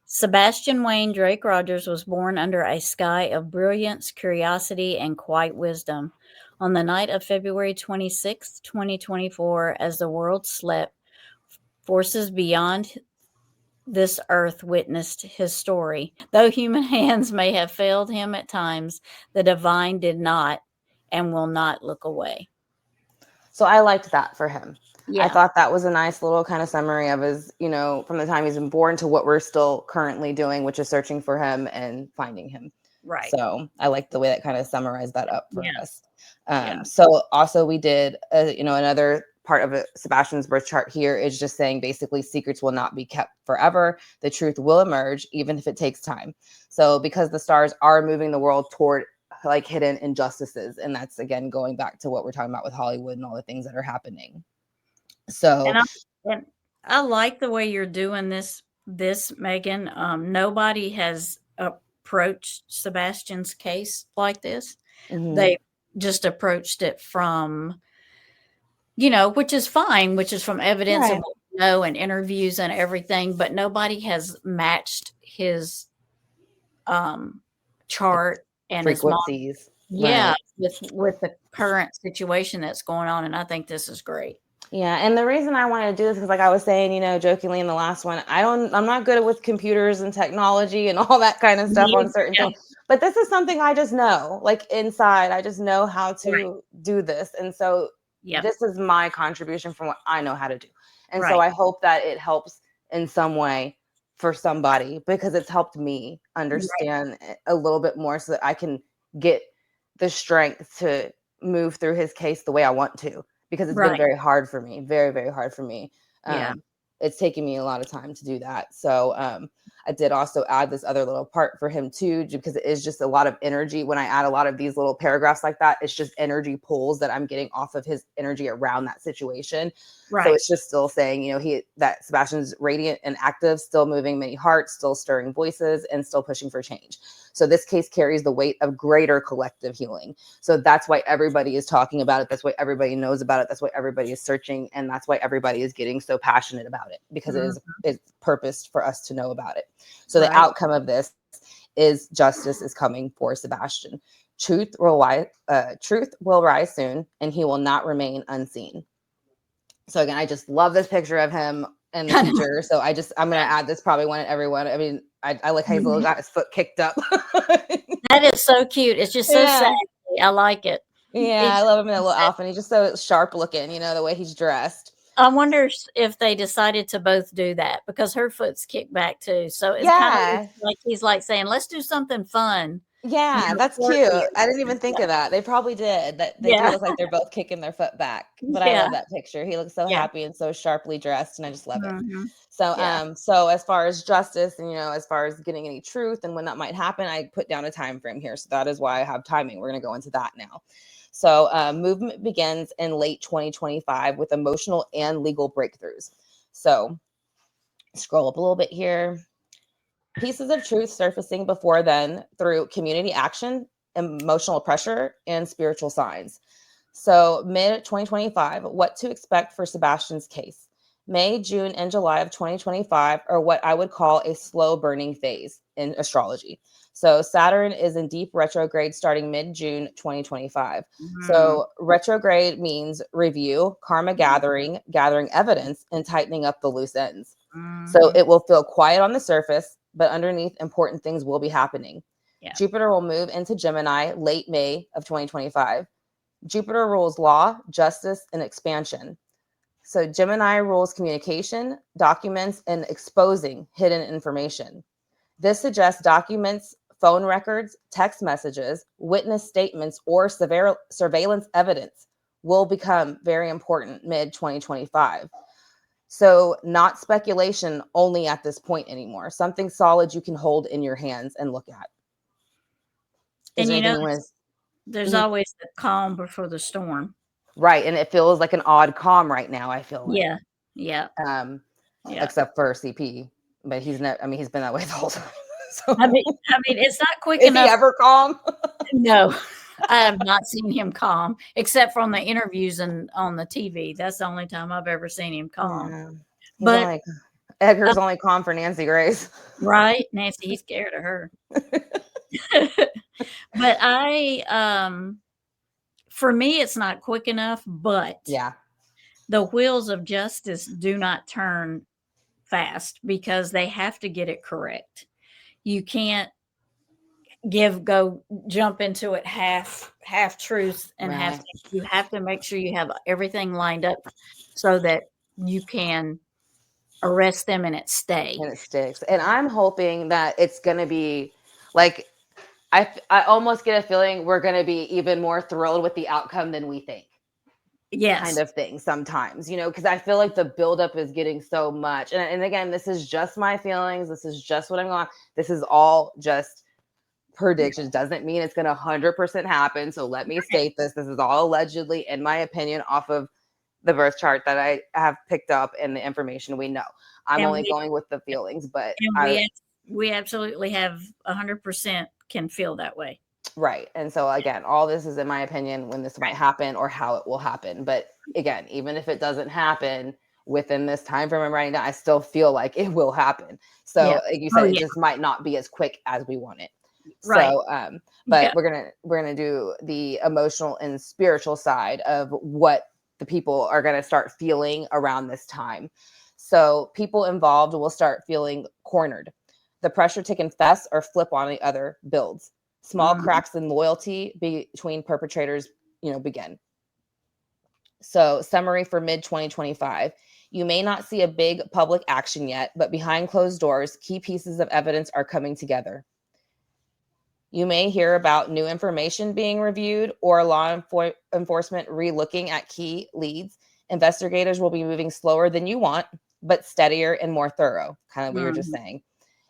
Sebastian Wayne Drake Rogers was born under a sky of brilliance, curiosity, and quiet wisdom. On the night of February 26, 2024, as the world slept, forces beyond this earth witnessed his story. Though human hands may have failed him at times, the divine did not and will not look away. So I liked that for him. Yeah. I thought that was a nice little kind of summary of his, from the time he's been born to what we're still currently doing, which is searching for him and finding him. Right. So I like the way that kind of summarized that up for us. So also we did, another part of Sebastian's birth chart here is just saying basically secrets will not be kept forever. The truth will emerge, even if it takes time. So because the stars are moving the world toward like hidden injustices. And that's, again, going back to what we're talking about with Hollywood and all the things that are happening. So and I like the way you're doing this, Megan. Nobody has approached Sebastian's case like this. Mm-hmm. They just approached it from, which is fine, which is from evidence and and interviews and everything, but nobody has matched his chart and frequencies. With the current situation that's going on, and I think this is great. Yeah, and the reason I wanted to do this is like I was saying, jokingly in the last one, I'm not good with computers and technology and all that kind of stuff on certain things. But this is something I just know, like inside, I just know how to do this. And so this is my contribution from what I know how to do. And so I hope that it helps in some way for somebody, because it's helped me understand a little bit more so that I can get the strength to move through his case the way I want to. Because it's been very hard for me, very, very hard for me. It's taken me a lot of time to do that. So I did also add this other little part for him too, because it is just a lot of energy. When I add a lot of these little paragraphs like that, it's just energy pulls that I'm getting off of his energy around that situation. Right. So it's just still saying, you know, that Sebastian's radiant and active, still moving many hearts, still stirring voices, and still pushing for change. So this case carries the weight of greater collective healing. So that's why everybody is talking about it. That's why everybody knows about it. That's why everybody is searching. And that's why everybody is getting so passionate about it, because it's purposed for us to know about it. So the outcome of this is justice is coming for Sebastian. Truth will rise soon, and he will not remain unseen. So again, I just love this picture of him and the teacher. So I'm going to add this, probably one at everyone. I mean, I like how he's got his foot kicked up. That is so cute. It's just so sassy. I like it. Yeah, I love him in a little outfit. He's just so sharp looking, you know, the way he's dressed. I wonder if they decided to both do that, because her foot's kicked back too. So it's kind of like he's like saying, let's do something fun. Yeah, you know, that's cute. I didn't even think of that. They probably did. That they do look like they're both kicking their foot back. But I love that picture. He looks so happy and so sharply dressed, and I just love it. So so as far as justice and, you know, as far as getting any truth and when that might happen, I put down a time frame here. So that is why I have timing. We're going to go into that now. So movement begins in late 2025 with emotional and legal breakthroughs. So scroll up a little bit here. Pieces of truth surfacing before then through community action, emotional pressure, and spiritual signs. So mid-2025, what to expect for Sebastian's case. May, June, and July of 2025 are what I would call a slow burning phase in astrology. So Saturn is in deep retrograde starting mid-June 2025. So retrograde means review, karma gathering evidence, and tightening up the loose ends. So it will feel quiet on the surface, but underneath, important things will be happening. Jupiter will move into Gemini late May of 2025. Jupiter rules law, justice, and expansion. So Gemini rules communication, documents, and exposing hidden information. This suggests documents, phone records, text messages, witness statements, or surveillance evidence will become very important mid-2025. So not speculation only at this point anymore. Something solid you can hold in your hands and look at. And you know, there's always the calm before the storm. Right. And it feels like an odd calm right now, I feel like. Yeah. Except for CP. But he's not, I mean, he's been that way the whole time. So. I mean, it's not quick enough. Is he ever calm? No. I have not seen him calm, except from the interviews and on the TV. That's the only time I've ever seen him calm. Yeah. But Edgar's only calm for Nancy Grace. Right? Nancy, he's scared of her. But for me, it's not quick enough, but the wheels of justice do not turn fast because they have to get it correct. You can't jump into it half truth and you have to make sure you have everything lined up so that you can arrest them and it sticks. And I'm hoping that it's going to be like, I almost get a feeling we're going to be even more thrilled with the outcome than we think. Yes. Kind of thing sometimes, you know, because I feel like the buildup is getting so much. And again, this is just my feelings. This is just what I'm going. This is all just predictions. Doesn't mean it's going to 100% happen. So let me state this. This is all allegedly, in my opinion, off of the birth chart that I have picked up and the information we know. I'm only going with the feelings, but we absolutely have 100% can feel that way. Right. And so again, all this is in my opinion when this might happen or how it will happen. But again, even if it doesn't happen within this time frame I'm writing down, I still feel like it will happen. So like you said, it just might not be as quick as we want it. Right. So but we're gonna do the emotional and spiritual side of what the people are gonna start feeling around this time. So people involved will start feeling cornered. The pressure to confess or flip on the other builds. Small cracks in loyalty between perpetrators, you know, begin. So summary for mid-2025. You may not see a big public action yet, but behind closed doors, key pieces of evidence are coming together. You may hear about new information being reviewed or law enforcement re-looking at key leads. Investigators will be moving slower than you want, but steadier and more thorough, kind of we were just saying.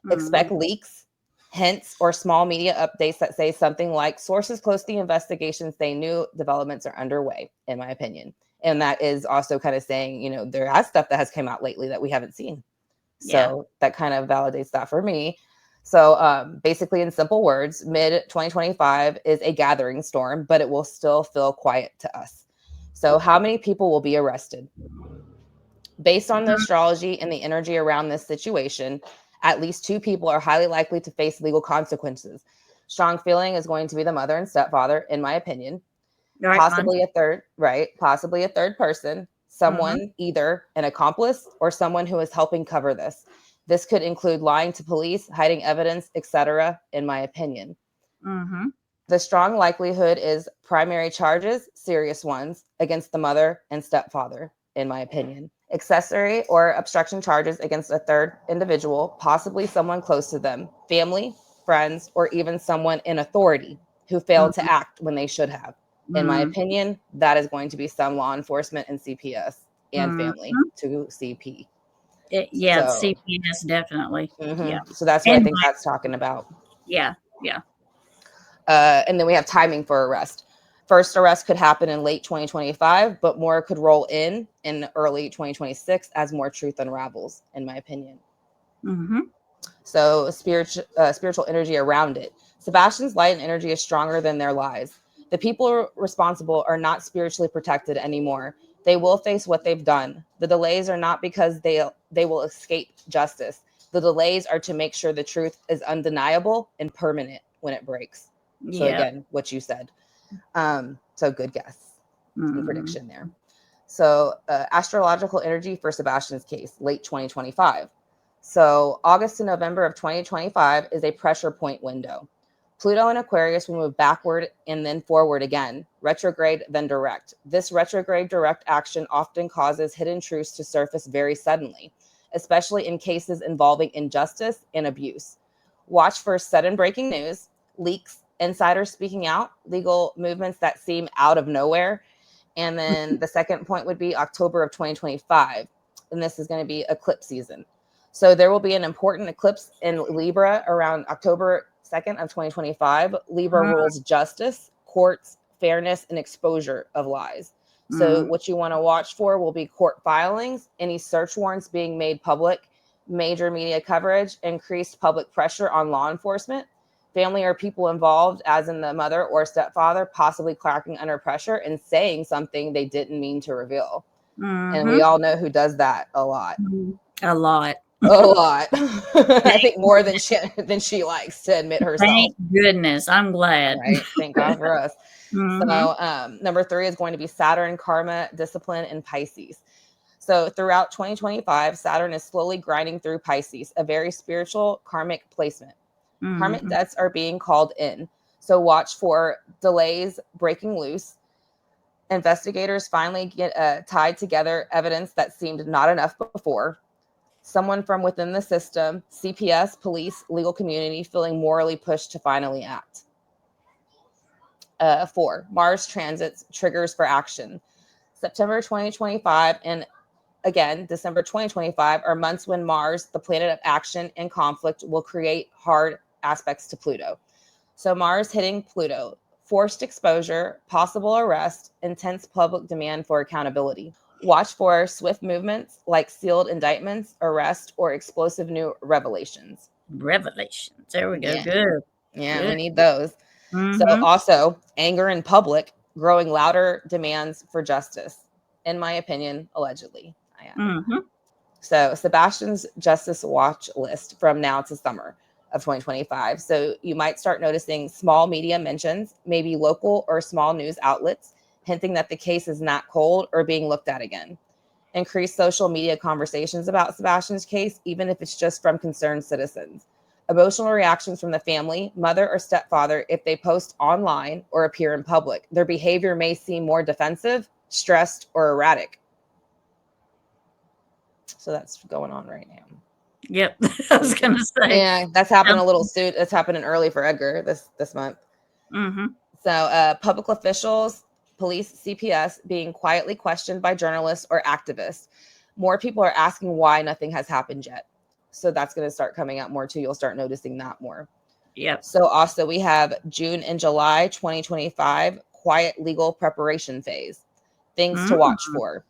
Expect leaks, hints, or small media updates that say something like sources close to the investigations say new developments are underway, in my opinion. And that is also kind of saying, there has stuff that has come out lately that we haven't seen. So that kind of validates that for me. So basically, in simple words, mid 2025 is a gathering storm, but it will still feel quiet to us. So how many people will be arrested? Based on the astrology and the energy around this situation, at least 2 people are highly likely to face legal consequences. Strong feeling is going to be the mother and stepfather, in my opinion. Right, Possibly a third person, someone either an accomplice or someone who is helping cover this. This could include lying to police, hiding evidence, etc., in my opinion. The strong likelihood is primary charges, serious ones, against the mother and stepfather, in my opinion. Accessory or obstruction charges against a third individual, possibly someone close to them, family, friends, or even someone in authority who failed to act when they should have. In my opinion, that is going to be some law enforcement and CPS and family to CP. CPS definitely. Yeah. So that's what I think that's talking about. Yeah. And then we have timing for arrest. First arrest could happen in late 2025, but more could roll in early 2026 as more truth unravels, in my opinion. So spiritual energy around it. Sebastian's light and energy is stronger than their lies. The people responsible are not spiritually protected anymore. They will face what they've done. The delays are not because they will escape justice. The delays are to make sure the truth is undeniable and permanent when it breaks. So again, what you said. So good guess and prediction there. So astrological energy for Sebastian's case, late 2025. So August to November of 2025 is a pressure point window. Pluto in Aquarius will move backward and then forward again, retrograde, then direct. This retrograde direct action often causes hidden truths to surface very suddenly, especially in cases involving injustice and abuse. Watch for sudden breaking news, leaks, insiders speaking out, legal movements that seem out of nowhere. And then the second point would be October of 2025. And this is going to be eclipse season. So there will be an important eclipse in Libra around October 2nd of 2025. Libra rules justice, courts, fairness, and exposure of lies. So what you want to watch for will be court filings, any search warrants being made public, major media coverage, increased public pressure on law enforcement, family or people involved, as in the mother or stepfather, possibly cracking under pressure and saying something they didn't mean to reveal. And we all know who does that a lot. A lot. I think more than she likes to admit herself. Thank goodness. I'm glad. Right. Thank God for us. So number 3 is going to be Saturn, karma, discipline, and Pisces. So throughout 2025, Saturn is slowly grinding through Pisces, a very spiritual karmic placement. Karmic debts are being called in. So watch for delays breaking loose. Investigators finally get tied together evidence that seemed not enough before. Someone from within the system, CPS, police, legal community, feeling morally pushed to finally act. 4, Mars transits, triggers for action. September 2025 and again, December 2025 are months when Mars, the planet of action and conflict, will create hard aspects to Pluto. So Mars hitting Pluto, forced exposure, possible arrest, intense public demand for accountability. Watch for swift movements like sealed indictments, arrest, or explosive new revelations. There we go. Yeah. Good. Yeah, we need those. So also anger in public, growing louder demands for justice, in my opinion, allegedly. So Sebastian's justice watch list from now to summer of 2025. So you might start noticing small media mentions, maybe local or small news outlets, hinting that the case is not cold or being looked at again. Increase social media conversations about Sebastian's case, even if it's just from concerned citizens. Emotional reactions from the family, mother or stepfather, if they post online or appear in public. Their behavior may seem more defensive, stressed, or erratic. So that's going on right now. Yep. I was going to say. Yeah, that's happening a little soon. It's happening early for Edgar this month. So public officials, police, CPS being quietly questioned by journalists or activists. More people are asking why nothing has happened yet. So that's going to start coming out more too. You'll start noticing that more. Yep. So also we have June and July 2025, quiet legal preparation phase. Things to watch for.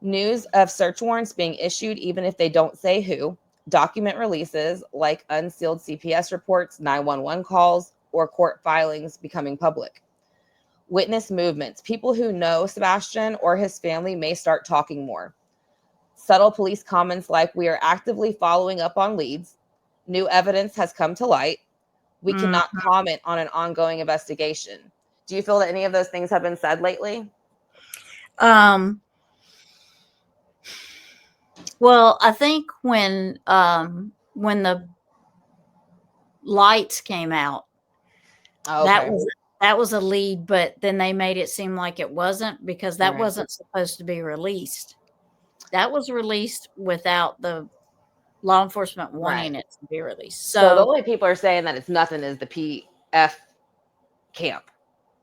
News of search warrants being issued, even if they don't say who. Document releases like unsealed CPS reports, 911 calls, or court filings becoming public. Witness movements. People who know Sebastian or his family may start talking more. Subtle police comments like, we are actively following up on leads. New evidence has come to light. We cannot comment on an ongoing investigation. Do you feel that any of those things have been said lately? Well, I think when the lights came out, Okay. that was a lead, but then they made it seem like it wasn't, because that Right. wasn't supposed to be released. That was released without the law enforcement wanting it to be released. So the only people are saying that it's nothing is the PF camp.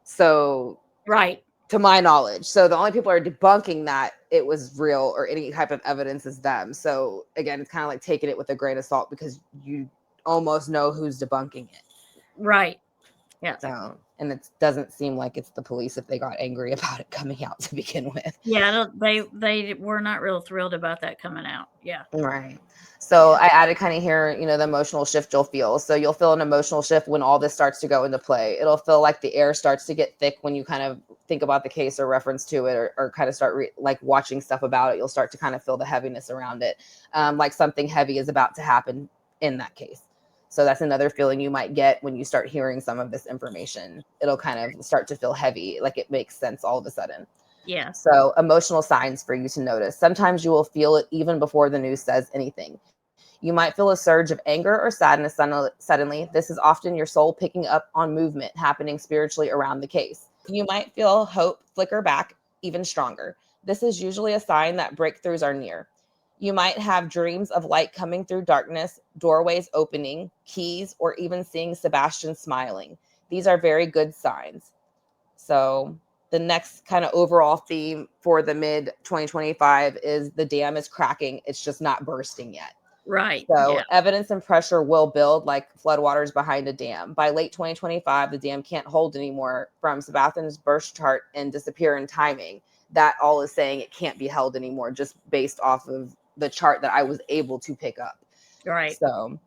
So right. To my knowledge. So the only people are debunking that it was real or any type of evidence is them. So again, it's kind of like taking it with a grain of salt because you almost know who's debunking it. Right. Yeah. So, and it doesn't seem like it's the police if they got angry about it coming out to begin with. Yeah, they were not real thrilled about that coming out. Yeah. Right. So I added kind of here, the emotional shift you'll feel. So you'll feel an emotional shift when all this starts to go into play. It'll feel like the air starts to get thick when you kind of think about the case or reference to it or kind of start like watching stuff about it. You'll start to kind of feel the heaviness around it. Like something heavy is about to happen in that case. So that's another feeling you might get when you start hearing some of this information. It'll kind of start to feel heavy, like it makes sense all of a sudden. Yeah. So emotional signs for you to notice. Sometimes you will feel it even before the news says anything. You might feel a surge of anger or sadness suddenly. This is often your soul picking up on movement happening spiritually around the case. You might feel hope flicker back even stronger. This is usually a sign that breakthroughs are near. You might have dreams of light coming through darkness, doorways opening, keys, or even seeing Sebastian smiling. These are very good signs. So the next kind of overall theme for the mid 2025 is the dam is cracking. It's just not bursting yet. Right. So yeah. evidence and pressure will build like floodwaters behind a dam. By late 2025, the dam can't hold anymore from Sebastian's burst chart and disappear in timing. That all is saying it can't be held anymore just based off of the chart that I was able to pick up. Right. So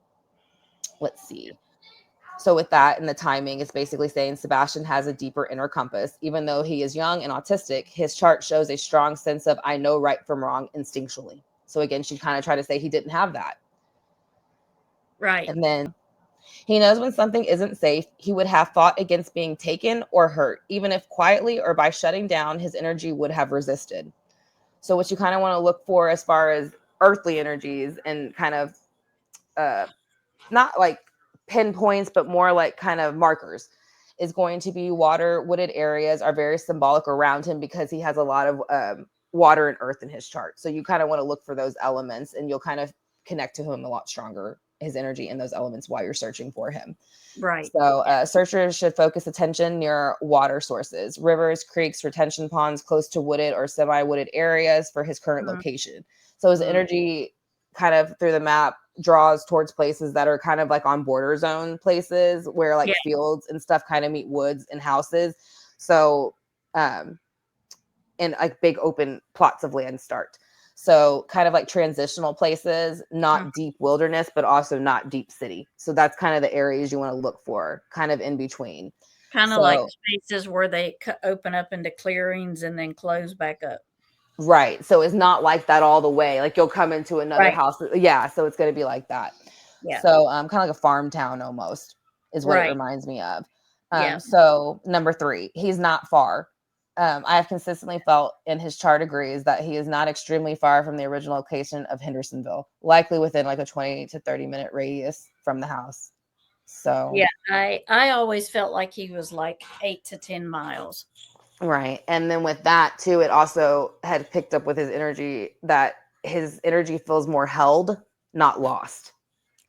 let's see. So with that and the timing, it's basically saying Sebastian has a deeper inner compass. Even though he is young and autistic, his chart shows a strong sense of I know right from wrong instinctually. So again, she kind of tried to say he didn't have that. Right. And then he knows when something isn't safe, he would have fought against being taken or hurt, even if quietly or by shutting down, his energy would have resisted. So what you kind of want to look for as far as earthly energies and kind of not like pinpoints, but more like kind of markers is going to be water. Wooded areas are very symbolic around him because he has a lot of water and earth in his chart. So you kind of want to look for those elements and you'll kind of connect to him a lot stronger, his energy in those elements while you're searching for him. Right. So searchers should focus attention near water sources, rivers, creeks, retention ponds close to wooded or semi-wooded areas for his current location. So his energy kind of through the map draws towards places that are kind of like on border zone places where like fields and stuff kind of meet woods and houses. So and like big open plots of land start. So kind of like transitional places, not deep wilderness, but also not deep city. So that's kind of the areas you want to look for, kind of in between. Kind of like spaces where they open up into clearings and then close back up. Right. So it's not like that all the way. Like you'll come into another house. Yeah. So it's going to be like that. Yeah. So kind of like a farm town almost is what it reminds me of. Yeah. So number 3, he's not far. I have consistently felt in his chart agrees that he is not extremely far from the original location of Hendersonville, likely within like a 20 to 30 minute radius from the house. So yeah, I always felt like he was like 8 to 10 miles. Right. And then with that too, it also had picked up with his energy that his energy feels more held, not lost.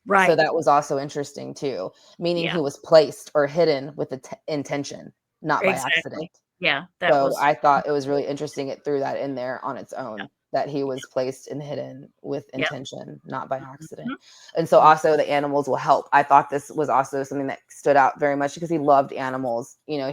Right. So that was also interesting too, meaning he was placed or hidden with intention, not by accident. Yeah. I thought it was really interesting. It threw that in there on its own. that he was placed and hidden with intention, not by accident. Mm-hmm. And so also the animals will help. I thought this was also something that stood out very much because he loved animals. You know,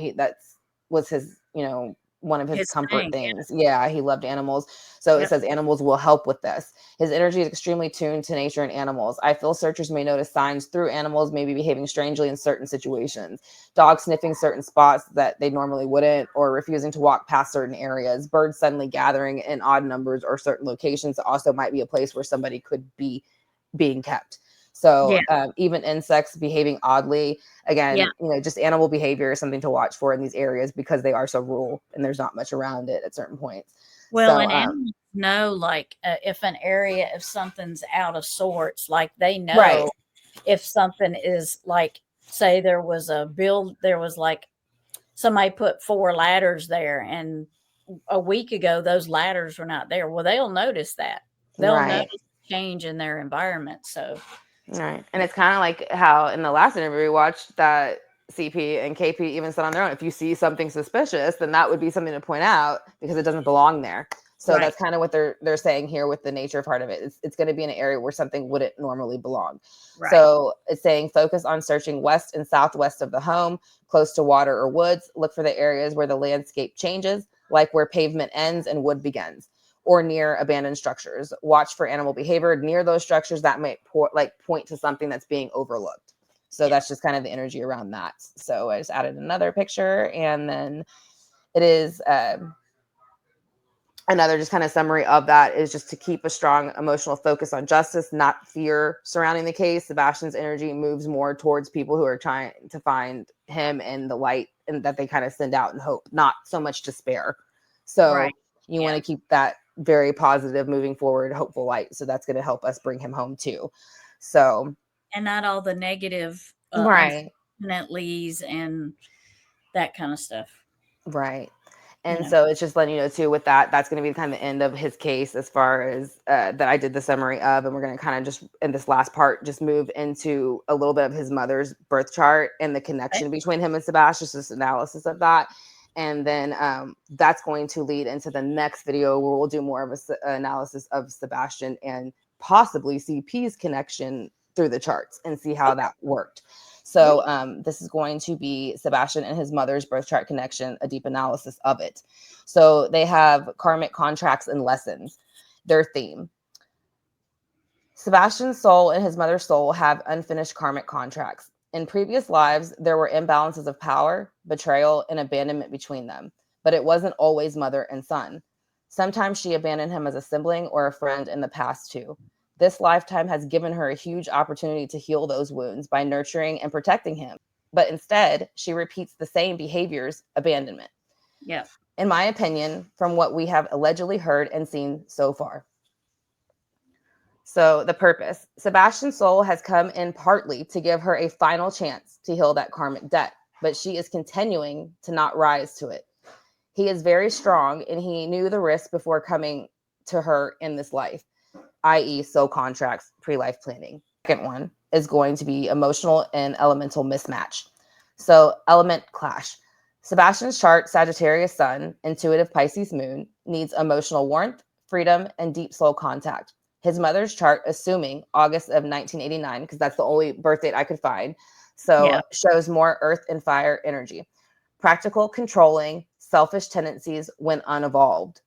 was his, you know, one of his comfort things. Yeah, he loved animals. So it says animals will help with this. His energy is extremely tuned to nature and animals. I feel searchers may notice signs through animals maybe behaving strangely in certain situations. Dogs sniffing certain spots that they normally wouldn't, or refusing to walk past certain areas. Birds suddenly gathering in odd numbers or certain locations also might be a place where somebody could be being kept. So even insects behaving oddly, again, you know, just animal behavior is something to watch for in these areas because they are so rural and there's not much around it at certain points. Well, So, and animals know, like, if an area, if something's out of sorts, like they know if something is, like, say there was like somebody put 4 ladders there and a week ago those ladders were not there. Well, they'll notice that. They'll notice change in their environment. So right. And it's kind of like how in the last interview we watched that CP and KP even said on their own, if you see something suspicious, then that would be something to point out because it doesn't belong there. So that's kind of what they're saying here with the nature part of it. It's going to be in an area where something wouldn't normally belong. Right. So it's saying focus on searching west and southwest of the home, close to water or woods. Look for the areas where the landscape changes, like where pavement ends and wood begins, or near abandoned structures. Watch for animal behavior near those structures that might point to something that's being overlooked. So that's just kind of the energy around that. So I just added another picture, and then it is another just kind of summary of that is just to keep a strong emotional focus on justice, not fear surrounding the case. Sebastian's energy moves more towards people who are trying to find him and the light and that they kind of send out in hope, not so much despair. So you want to keep that very positive, moving forward, hopeful light. So that's going to help us bring him home too. So, and not all the negative unfortunately's and that kind of stuff. Right. And so it's just letting you know too with that, that's going to be kind of the end of his case as far as that I did the summary of, and we're going to kind of just in this last part, just move into a little bit of his mother's birth chart and the connection between him and Sebastian, just this analysis of that. And then that's going to lead into the next video where we'll do more of an analysis of Sebastian and possibly CP's connection through the charts and see how that worked. So this is going to be Sebastian and his mother's birth chart connection, a deep analysis of it. So they have karmic contracts and lessons, their theme. Sebastian's soul and his mother's soul have unfinished karmic contracts. In previous lives, there were imbalances of power, betrayal, and abandonment between them, but it wasn't always mother and son. Sometimes she abandoned him as a sibling or a friend in the past too. This lifetime has given her a huge opportunity to heal those wounds by nurturing and protecting him. But instead, she repeats the same behaviors, abandonment. Yeah. In my opinion, from what we have allegedly heard and seen so far. So the purpose, Sebastian's soul has come in partly to give her a final chance to heal that karmic debt, but she is continuing to not rise to it. He is very strong and he knew the risk before coming to her in this life, i.e. soul contracts, pre-life planning. Second one is going to be emotional and elemental mismatch. So element clash. Sebastian's chart, Sagittarius sun, intuitive Pisces moon, needs emotional warmth, freedom, and deep soul contact. His mother's chart, assuming August of 1989, because that's the only birth date I could find, so shows more earth and fire energy. Practical, controlling, selfish tendencies when unevolved.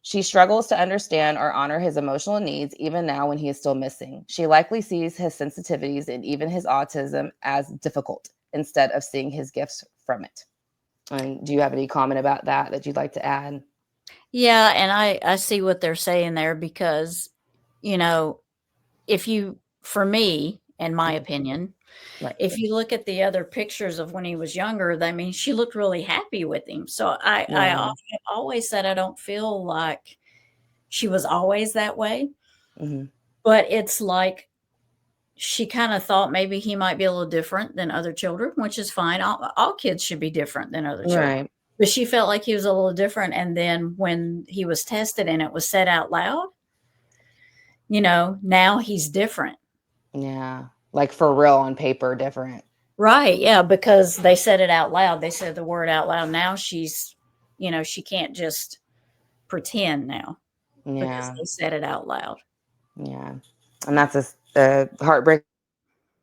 She struggles to understand or honor his emotional needs even now when he is still missing. She likely sees his sensitivities and even his autism as difficult instead of seeing his gifts from it. And do you have any comment about that you'd like to add? Yeah, and I see what they're saying there because, you know, for me, in my opinion, if you look at the other pictures of when he was younger, I mean, she looked really happy with him. So I always said I don't feel like she was always that way. Mm-hmm. But it's like she kind of thought maybe he might be a little different than other children, which is fine. All kids should be different than other children. Right. But she felt like he was a little different. And then when he was tested and it was said out loud, you know, now he's different. Yeah. Like for real on paper, different. Right. Yeah. Because they said it out loud. They said the word out loud. Now she's, you know, she can't just pretend now. because Yeah. they said it out loud. Yeah. And that's a heartbreaking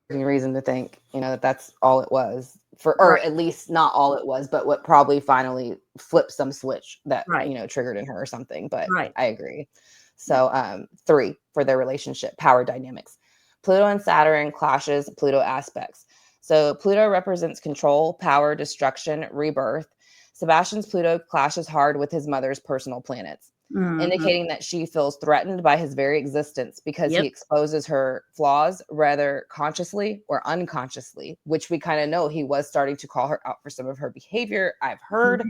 reason to think, that that's all it was or Right. at least not all it was, but what probably finally flipped some switch that, Right. triggered in her or something. But Right. I agree. So 3 for their relationship, power dynamics. Pluto and Saturn clashes, Pluto aspects. So Pluto represents control, power, destruction, rebirth. Sebastian's Pluto clashes hard with his mother's personal planets, indicating that she feels threatened by his very existence because he exposes her flaws, rather consciously or unconsciously, which we kind of know he was starting to call her out for some of her behavior. I've heard,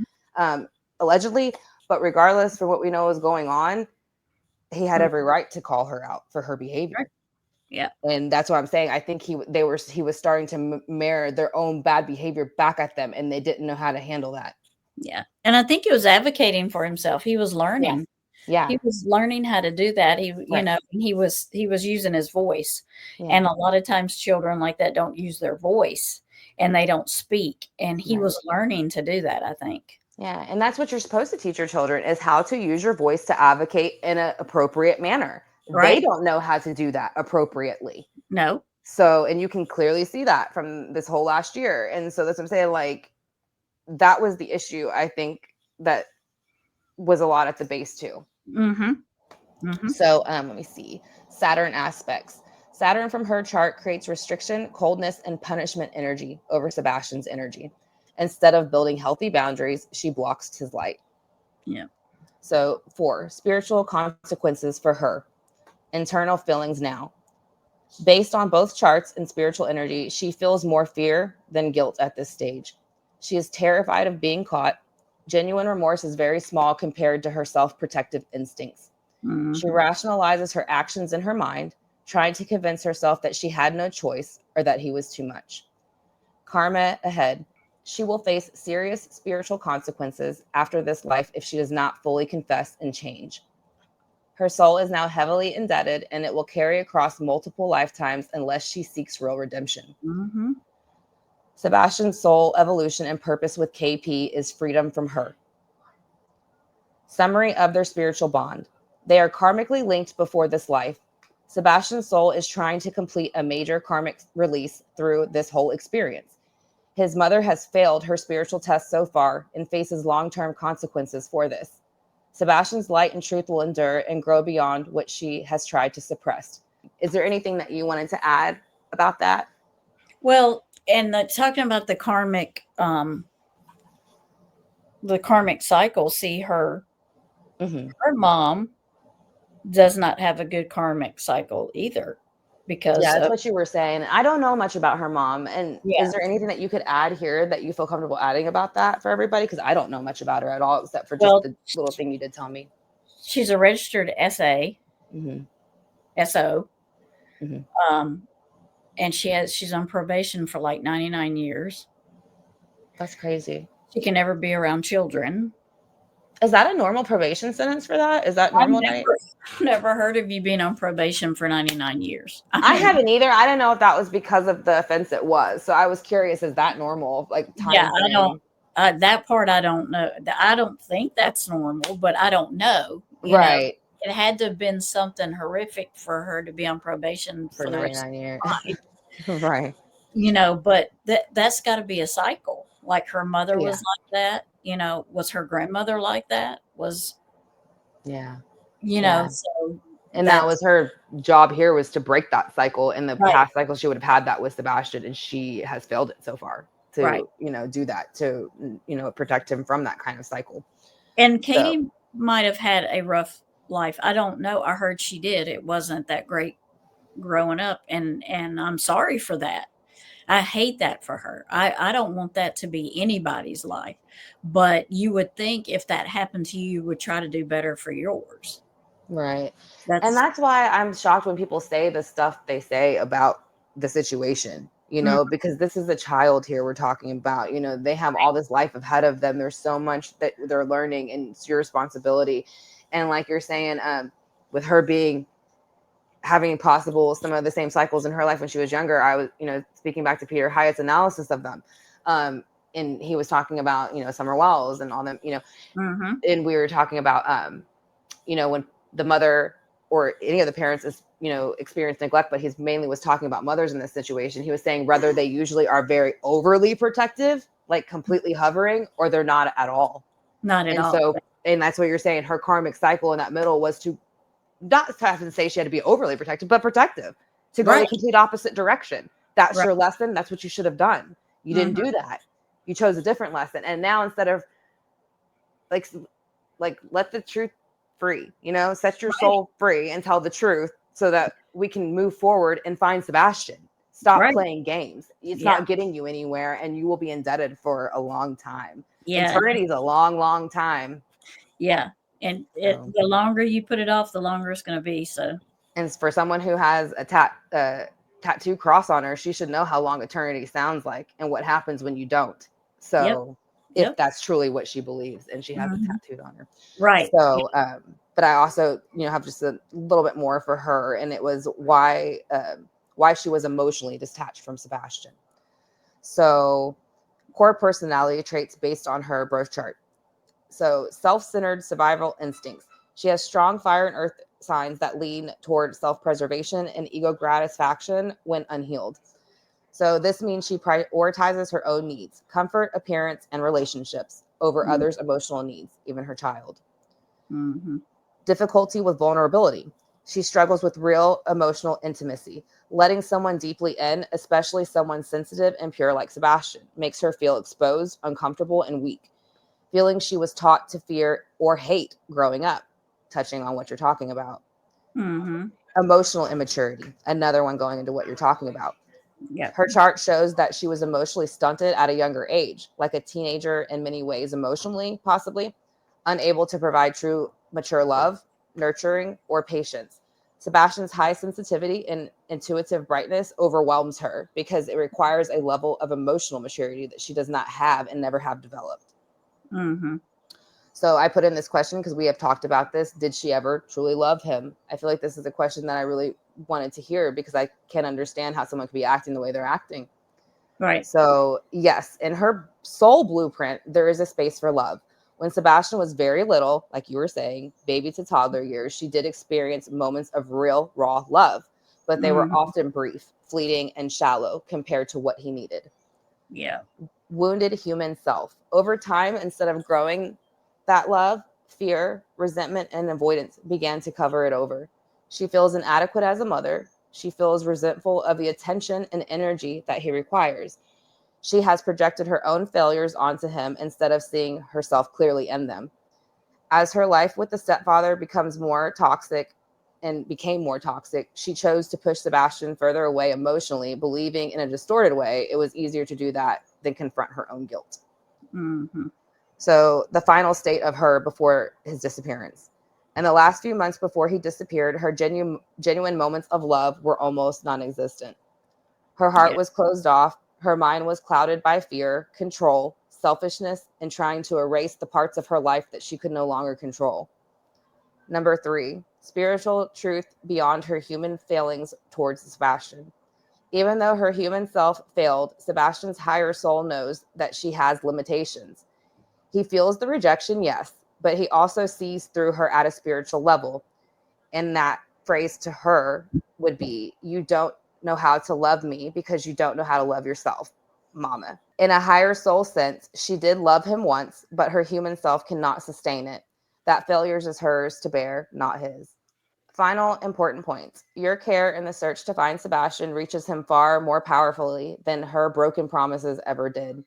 allegedly, but regardless for what we know is going on, he had every right to call her out for her behavior. Yeah. And that's what I'm saying. I think he was starting to mirror their own bad behavior back at them, and they didn't know how to handle that. Yeah. And I think he was advocating for himself. He was learning. Yeah. He was learning how to do that. He was using his voice. Yeah. And a lot of times children like that don't use their voice and they don't speak. And he was learning to do that, I think. Yeah. And that's what you're supposed to teach your children, is how to use your voice to advocate in an appropriate manner. Right. They don't know how to do that appropriately. No. So, and you can clearly see that from this whole last year. And so that's what I'm saying. Like, that was the issue. I think that was a lot at the base too. So let me see. Saturn aspects. Saturn from her chart creates restriction, coldness, and punishment energy over Sebastian's energy. Instead of building healthy boundaries, she blocks his light. Yeah. So 4, spiritual consequences for her. Internal feelings now. Based on both charts and spiritual energy, she feels more fear than guilt at this stage. She is terrified of being caught. Genuine remorse is very small compared to her self-protective instincts. She rationalizes her actions in her mind, trying to convince herself that she had no choice or that he was too much. Karma ahead. She will face serious spiritual consequences after this life if she does not fully confess and change. Her soul is now heavily indebted, and it will carry across multiple lifetimes unless she seeks real redemption. Sebastian's soul evolution and purpose with KP is freedom from her. Summary of their spiritual bond. They are karmically linked before this life. Sebastian's soul is trying to complete a major karmic release through this whole experience. His mother has failed her spiritual test so far and faces long-term consequences for this. Sebastian's light and truth will endure and grow beyond what she has tried to suppress. Is there anything that you wanted to add about that? Well, and talking about the karmic cycle, see her mom does not have a good karmic cycle either, because that's what you were saying. I don't know much about her mom. And is there anything that you could add here that you feel comfortable adding about that for everybody? Because I don't know much about her at all, except for just the little thing you did tell me. She's a registered SA, SO. And she's on probation for like 99 years. That's crazy. She can never be around children. Is that a normal probation sentence for that? Is that normal? I've never heard of you being on probation for 99 years. I haven't either. I didn't know if that was because of the offense it was. So I was curious, is that normal? Like, I don't. That part I don't know. I don't think that's normal, but I don't know. You know, it had to have been something horrific for her to be on probation for the rest of her life. Right. You know, but that's got to be a cycle. Like her mother was like that. You know, was her grandmother like that? You know, so. And that was her job here, was to break that cycle. In the past cycle, she would have had that with Sebastian, and she has failed it so far to, do that, to, protect him from that kind of cycle. And Katie might have had a rough life. I don't know. I heard she did. It wasn't that great growing up. And I'm sorry for that. I hate that for her. I don't want that to be anybody's life. But you would think if that happened to you, you would try to do better for yours. Right. And that's why I'm shocked when people say the stuff they say about the situation, because this is a child here we're talking about. They have all this life ahead of them. There's so much that they're learning, and it's your responsibility. And like you're saying, with her having possible some of the same cycles in her life when she was younger, I was, speaking back to Peter Hyatt's analysis of them. And he was talking about, Summer Wells and all them, and we were talking about, when the mother or any of the parents is, experience neglect, but he mainly was talking about mothers in this situation. He was saying whether they usually are very overly protective, like completely hovering, or they're not at all. Not at And all. so, and that's what you're saying. Her karmic cycle in that middle was to not have to say she had to be overly protective, but protective, to go the complete opposite direction. That's your lesson. That's what you should have done. You didn't do that. You chose a different lesson. And now instead of like let the truth free, set your soul free and tell the truth so that we can move forward and find Sebastian. Stop playing games. It's not getting you anywhere, and you will be indebted for a long time. Eternity is a long, long time. Yeah. And the longer you put it off, the longer it's going to be. So, and for someone who has a tattoo cross on her, she should know how long eternity sounds like and what happens when you don't. So if that's truly what she believes, and she has it tattooed on her. Right. So, but I also, have just a little bit more for her, and it was why she was emotionally detached from Sebastian. So core personality traits based on her birth chart. So self-centered survival instincts. She has strong fire and earth signs that lean toward self-preservation and ego gratification when unhealed. So this means she prioritizes her own needs, comfort, appearance, and relationships over others' emotional needs, even her child. Difficulty with vulnerability. She struggles with real emotional intimacy. Letting someone deeply in, especially someone sensitive and pure like Sebastian, makes her feel exposed, uncomfortable, and weak. Feeling she was taught to fear or hate growing up, touching on what you're talking about. Emotional immaturity, another one going into what you're talking about. Her chart shows that she was emotionally stunted at a younger age, like a teenager in many ways, emotionally, possibly, unable to provide true mature love, nurturing, or patience. Sebastian's high sensitivity and intuitive brightness overwhelms her because it requires a level of emotional maturity that she does not have and never have developed. So I put in this question because we have talked about this. Did she ever truly love him? I feel like this is a question that I really wanted to hear because I can understand how someone could be acting the way they're acting. Right. So yes, in her soul blueprint, there is a space for love. When Sebastian was very little, like you were saying, baby to toddler years, she did experience moments of real, raw love, but they were often brief, fleeting, and shallow compared to what he needed. Yeah. Wounded human self. Over time, instead of growing that love, fear, resentment, and avoidance began to cover it over. She feels inadequate as a mother. She feels resentful of the attention and energy that he requires. She has projected her own failures onto him instead of seeing herself clearly in them. As her life with the stepfather became more toxic, she chose to push Sebastian further away emotionally, believing in a distorted way it was easier to do that than confront her own guilt. So the final state of her before his disappearance. In the last few months before he disappeared, her genuine moments of love were almost non-existent. Her heart was closed off. Her mind was clouded by fear, control, selfishness, and trying to erase the parts of her life that she could no longer control. Number 3, spiritual truth beyond her human failings towards Sebastian. Even though her human self failed, Sebastian's higher soul knows that she has limitations. He feels the rejection, yes, but he also sees through her at a spiritual level. And that phrase to her would be, you don't know how to love me because you don't know how to love yourself, mama. In a higher soul sense, she did love him once, but her human self cannot sustain it. That failure is hers to bear, not his. Final important points. Your care in the search to find Sebastian reaches him far more powerfully than her broken promises ever did.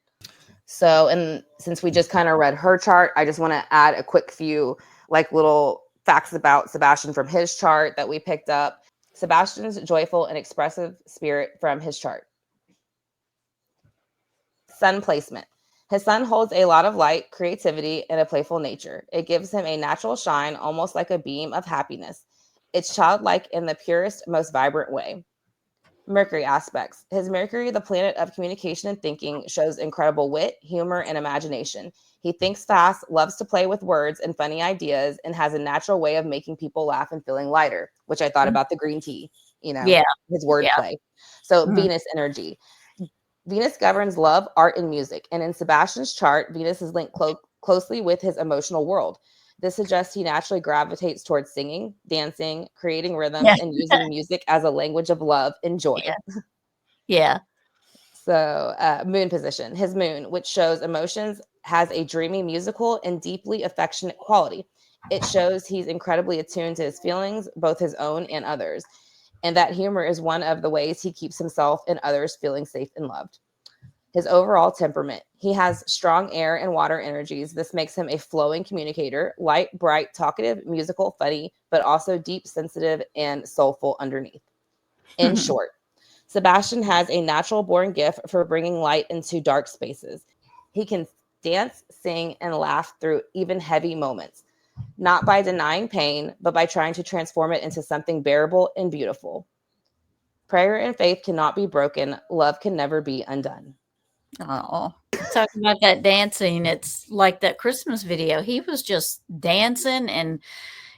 So, and since we just kind of read her chart, I just want to add a quick few little facts about Sebastian from his chart that we picked up. Sebastian's joyful and expressive spirit from his chart. Sun placement. His sun holds a lot of light, creativity, and a playful nature. It gives him a natural shine, almost like a beam of happiness. It's childlike in the purest, most vibrant way. Mercury aspects. His Mercury, the planet of communication and thinking, shows incredible wit, humor, and imagination. He thinks fast, loves to play with words and funny ideas, and has a natural way of making people laugh and feeling lighter, which I thought about the green tea, his wordplay. So Venus energy. Venus governs love, art, and music. And in Sebastian's chart, Venus is linked closely with his emotional world. This suggests he naturally gravitates towards singing, dancing, creating rhythms, and using music as a language of love and joy. Yeah. So, moon position. His moon, which shows emotions, has a dreamy, musical, and deeply affectionate quality. It shows he's incredibly attuned to his feelings, both his own and others, and that humor is one of the ways he keeps himself and others feeling safe and loved. His overall temperament. He has strong air and water energies. This makes him a flowing communicator, light, bright, talkative, musical, funny, but also deep, sensitive, and soulful underneath. In short, Sebastian has a natural born gift for bringing light into dark spaces. He can dance, sing, and laugh through even heavy moments, not by denying pain, but by trying to transform it into something bearable and beautiful. Prayer and faith cannot be broken. Love can never be undone. Oh, talking about that dancing, it's like that Christmas video. He was just dancing and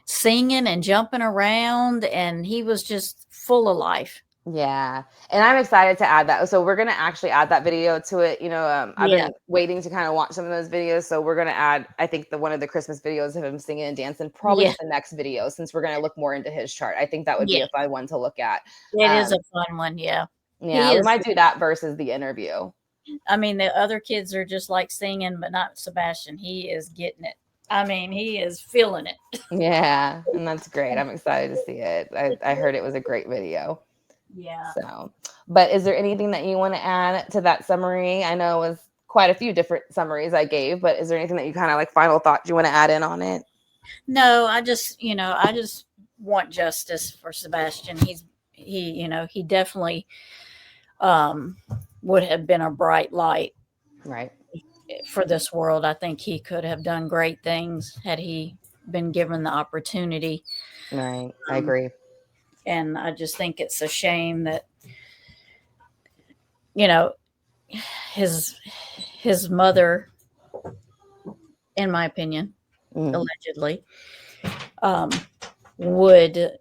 singing and jumping around, and he was just full of life. Yeah. And I'm excited to add that. So we're going to actually add that video to it. I've been waiting to kind of watch some of those videos. So we're going to add, I think, one of the Christmas videos of him singing and dancing, probably to the next video, since we're going to look more into his chart. I think that would be a fun one to look at. It is a fun one. Yeah. Yeah. We might do that versus the interview. I mean, the other kids are just like singing, but not Sebastian. He is getting it. I mean, he is feeling it. Yeah. And that's great. I'm excited to see it. I heard it was a great video. Yeah. So, but is there anything that you want to add to that summary? I know it was quite a few different summaries I gave, but is there anything that you kind of like final thoughts you want to add in on it? No, I just want justice for Sebastian. He definitely would have been a bright light for this world. I think he could have done great things had he been given the opportunity. Right. I agree. And I just think it's a shame that, his mother, in my opinion, allegedly, would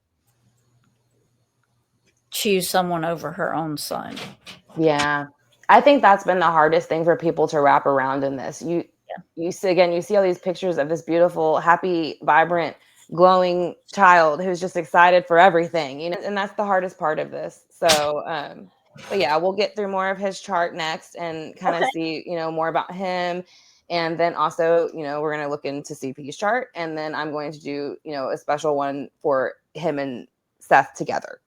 choose someone over her own son. Yeah. I think that's been the hardest thing for people to wrap around in this. You see all these pictures of this beautiful, happy, vibrant, glowing child who's just excited for everything, and that's the hardest part of this. So, but yeah, we'll get through more of his chart next and kind of see, more about him. And then also, we're going to look into CP's chart, and then I'm going to do, a special one for him and Seth together,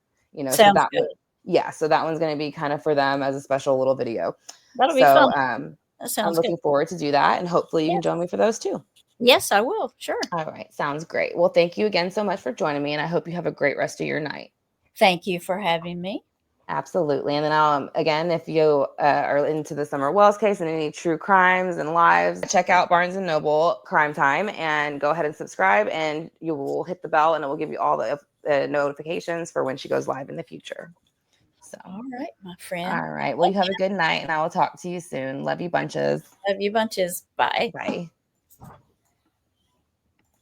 Sounds good. Yeah, so that one's going to be kind of for them as a special little video. That'll be fun. That sounds I'm looking forward to do that, and hopefully you can join me for those too. Yes, I will. Sure. All right. Sounds great. Well, thank you again so much for joining me, and I hope you have a great rest of your night. Thank you for having me. Absolutely. And then again, if you are into the Summer Wells case and any true crimes and lives, check out Barnes & Noble Crime Time and go ahead and subscribe, and you will hit the bell and it will give you all the notifications for when she goes live in the future. So, all right, my friend. All right. Well, you have a good night, and I will talk to you soon. Love you bunches. Love you bunches. Bye. Bye.